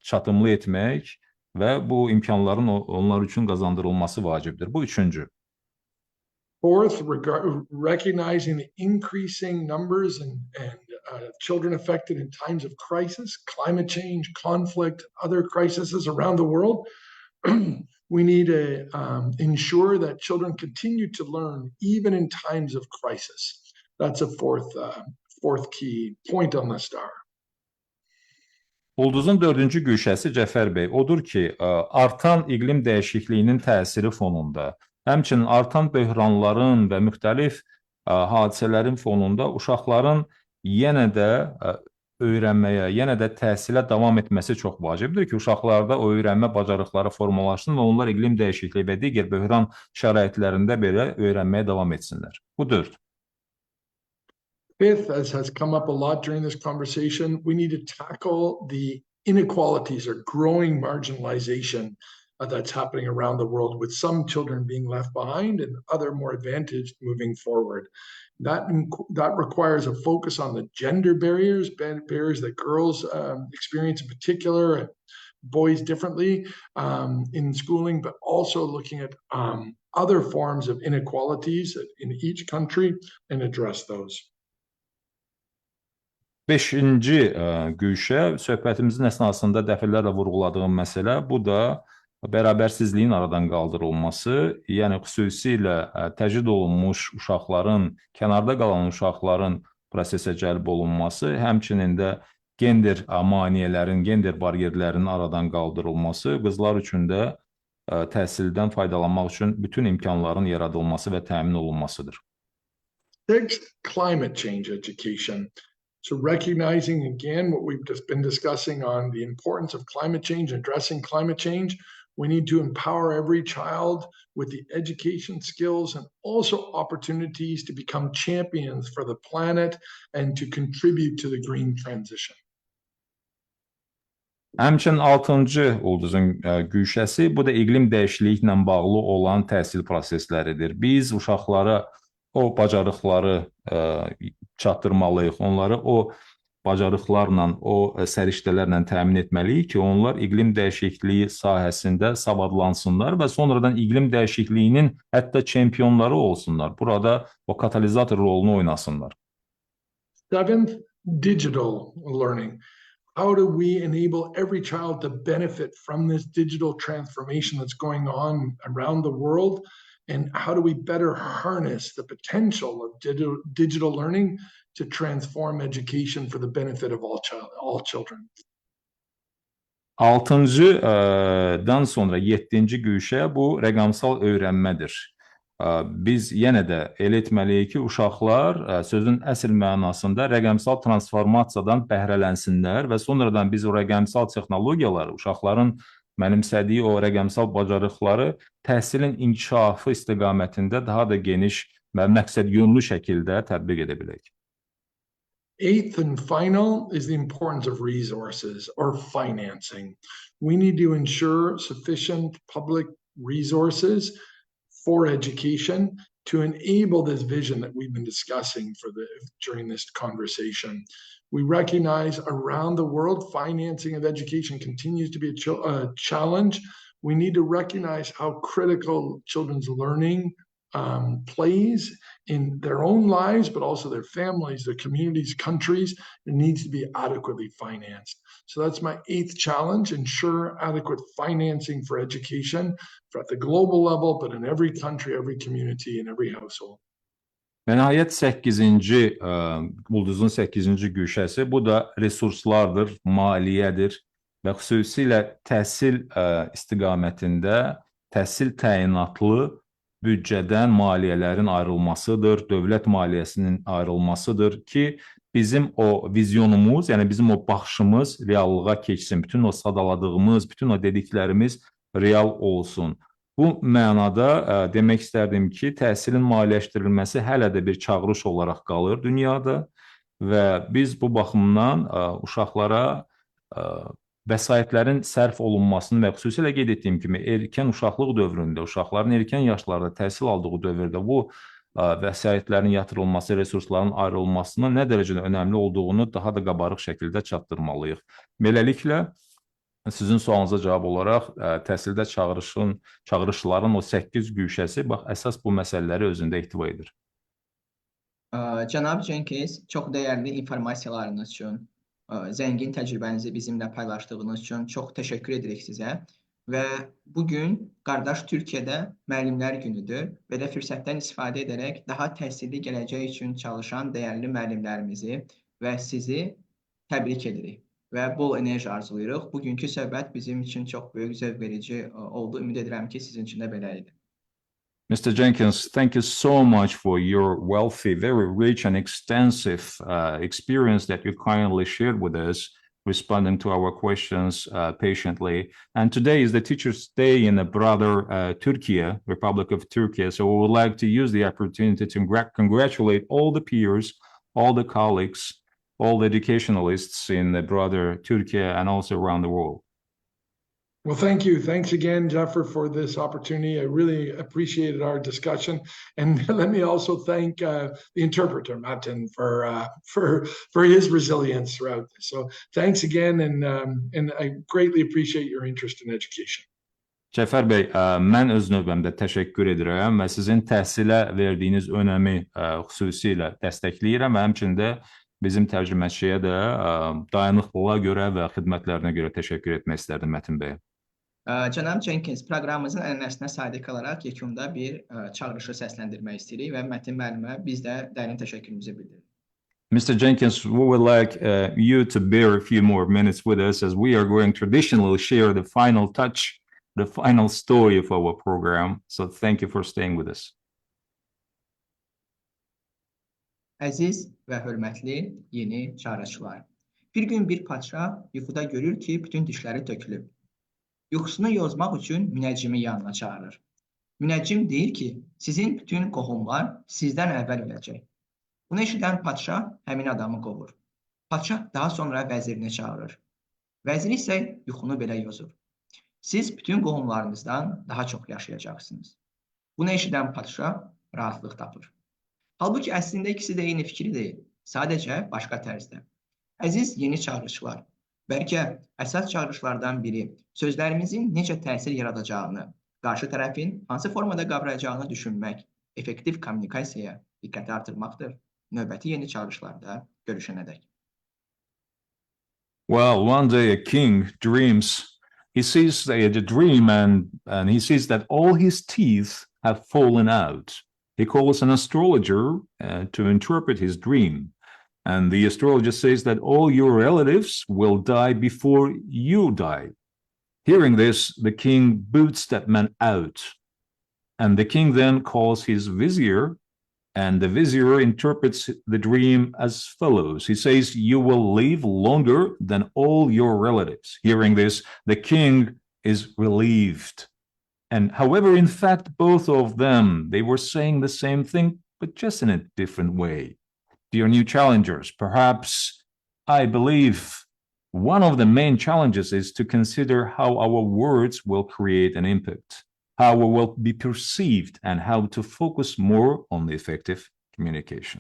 çatımlı etmək və bu imkanların onlar üçün qazandırılması vacibdir. Bu üçüncü. Fourth, recognizing the increasing numbers and children affected in times of crisis, climate change, conflict, other crises around the world, we need to ensure that children continue to learn even in times of crisis. That's a fourth key point on the star. Ulduzun dördüncü güşəsi Cəfər bəy odur ki, artan iqlim dəyişikliyinin təsiri fonunda Həmçinin artan böhranların və müxtəlif hadisələrin fonunda uşaqların yenə də öyrənməyə, yenə də təhsilə davam etməsi çox vacibdir ki, uşaqlarda o öyrənmə bacarıqları formalaşsın və onlar iqlim dəyişikliyi və digər böhran şəraitlərində belə öyrənməyə davam etsinlər. Bu 4. Fifth, as has come up a lot during this conversation, we need to tackle the inequalities or growing marginalization that's happening around the world, with some children being left behind and other more advantaged moving forward. That requires a focus on the gender barriers that girls experience in particular, and boys differently in schooling, but also looking at other forms of inequalities in each country and address those. 5-ci güşə, söhbətimizin əsnasında dəfələrlə vurğuladığım məsələ, bu da bərabərsizliyin aradan qaldırılması, yəni xüsusilə təcrid olunmuş uşaqların, kənarda qalan uşaqların prosesə cəlb olunması, həmçinin də gender maneələrin, gender bariyerlərinin aradan qaldırılması, qızlar üçün də təhsildən faydalanmaq üçün bütün imkanların yaradılması və təmin olunmasıdır. Sixth, climate change education. So recognizing again what we've just been discussing on the importance of climate change, addressing climate change, we need to empower every child with the education skills and also opportunities to become champions for the planet and to contribute to the green transition. Həmçinin 6-cı ulduzun güşəsi, bu da iqlim dəyişikliyi ilə bağlı olan təhsil prosesləridir. Biz uşaqlara o bacarıqları çatdırmalıyıq, onları o bacarıqlarla, o səriştələrlə təmin etməliyik ki, onlar iqlim dəyişikliyi sahəsində savadlansınlar və sonradan iqlim dəyişikliyinin hətta çempionları olsunlar. Burada o katalizator rolunu oynasınlar. Seventh, digital learning. How do we enable every child to benefit from this digital transformation that's going on around the world? And how do we better harness the potential of digital learning to transform education for the benefit of all children? 6-dan sonra 7-ci güşə bu rəqəmsal öyrənmədir. Biz yenə də elə etməliyik ki, uşaqlar sözün əsl mənasında rəqəmsal transformasiyadan bəhrələnsinlər və sonradan biz o rəqəmsal texnologiyaları, uşaqların mənimsədiyi o rəqəmsal bacarıqları təhsilin inkişafı istiqamətində daha da geniş və məqsədyönlü şəkildə tətbiq edə bilək. Eighth and final is the importance of resources or financing. We need to ensure sufficient public resources for education to enable this vision that we've been discussing during this conversation. We recognize around the world financing of education continues to be a challenge. We need to recognize how critical children's learning plays in their own lives, but also their families, their communities, countries. It needs to be adequately financed. So that's my 8th challenge: ensure adequate financing for education at the global level, but in every country, every community, and every household. Və nəhayət 8-ci, ulduzun 8-ci güşəsi, bu da resurslardır, maliyyədir və xüsusilə təhsil istiqamətində təhsil təyinatlı büdcədən maliyyələrin ayrılmasıdır, dövlət maliyyəsinin ayrılmasıdır ki, bizim o vizyonumuz, yəni bizim o baxışımız reallığa keçsin, bütün o sadaladığımız, bütün o dediklərimiz real olsun. Bu mənada demək istərdim ki, təhsilin maliyyələşdirilməsi hələ də bir çağırış olaraq qalır dünyada və biz bu baxımdan uşaqlara vəsaitlərin sərf olunmasını və xüsusilə qeyd etdiyim kimi erkən uşaqlıq dövründə, uşaqların erkən yaşlarda təhsil aldığı dövrdə bu vəsaitlərin yatırılması, resursların ayrılmasının nə dərəcədə önəmli olduğunu daha da qabarıq şəkildə çatdırmalıyıq. Beləliklə, sizin sualınıza cavab olaraq təhsildə çağırışların o 8 güşəsi əsas bu məsələləri özündə ihtiva edir. Cənab Cenkins, çox dəyərli informasiyalarınız üçün, zəngin təcrübənizi bizimlə paylaşdığınız üçün çox təşəkkür edirik sizə. Və bugün qardaş Türkiyədə müəllimlər günüdür. Belə fürsətdən istifadə edərək daha təhsilli gələcək üçün çalışan dəyərli müəllimlərimizi və sizi təbrik edirik və bol enerji arzulayırıq. Bugünkü söhbət bizim üçün çox böyük zövq verici oldu. Ümid edirəm ki, sizin üçün də belə idi. Mr. Jenkins, thank you so much for your wealthy, very rich and extensive experience that you kindly shared with us, responding to our questions patiently. And today is the Teachers' Day in the brother Turkey, Republic of Turkey. So we would like to use the opportunity to congratulate all the peers, all the colleagues, all the educationalists in the brother Turkey and also around the world. Well, thank you. Thanks again, Jaffer, for this opportunity. I really appreciated our discussion. And let me also thank the interpreter, Martin, for his resilience throughout this. So thanks again, and I greatly appreciate your interest in education. Cəfər bəy, mən öz növbəmdə təşəkkür edirəm və sizin təhsilə verdiyiniz önəmi xüsusilə dəstəkləyirəm və həmçində bizim tərcüməçiyə də dayanıqlılığa görə və xidmətlərinə görə təşəkkür etmək istərdim Mətin bəyə. Cənab Cenkins, proqramımızın ənənəsinə sadiq qalaraq yekunda bir çağırışı səsləndirmək istəyirik və Mətin müəllimə biz də dərin təşəkkürümüzü bildiririk. Mr. Jenkins, we would like you to bear a few more minutes with us as we are going to traditionally share the final touch, the final story of our program. So thank you for staying with us. Əziz və hörmətli yeni çağırışlar. Bir gün bir padşah yuxuda görür ki, bütün dişləri tökülüb. Yuxusunu yozmaq üçün münəccimi yanına çağırır. Münəccim deyir ki, sizin bütün qohumlar sizdən əvvəl öləcək. Bunu eşidən padşah həmin adamı qovur. Padşah daha sonra vəzirini çağırır. Vəzir isə yuxunu belə yozur. Siz bütün qohumlarınızdan daha çox yaşayacaqsınız. Bunu eşidən padşah rahatlıq tapır. Halbuki əslində ikisi də eyni fikri deyil, sadəcə başqa tərzdə. Əziz yeni çağırışlar, bəlkə əsas çağırışlardan biri sözlərimizin necə təsir yaradacağını, qarşı tərəfin hansı formada qavrayacağını düşünmək, effektiv kommunikasiyaya diqqəti artırmaqdır. Növbəti yeni çağırışlarda görüşənədək. Well, one day a king dreams, he sees the dream and he sees that all his teeth have fallen out. He calls an astrologer to interpret his dream. And the astrologer says that all your relatives will die before you die. Hearing this, the king boots that man out. And the king then calls his vizier, and the vizier interprets the dream as follows. He says, you will live longer than all your relatives. Hearing this, the king is relieved. And however, in fact, both of them, they were saying the same thing, but just in a different way. Dear new challengers, perhaps I believe one of the main challenges is to consider how our words will create an impact, how we will be perceived, and how to focus more on the effective communication.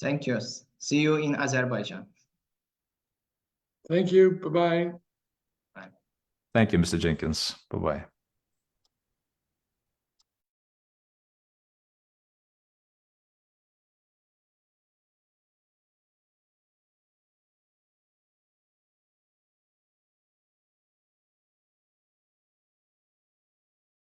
Thank you. See you in Azerbaijan. Thank you. Bye-bye. Thank you, Mr. Jenkins. Bye-bye.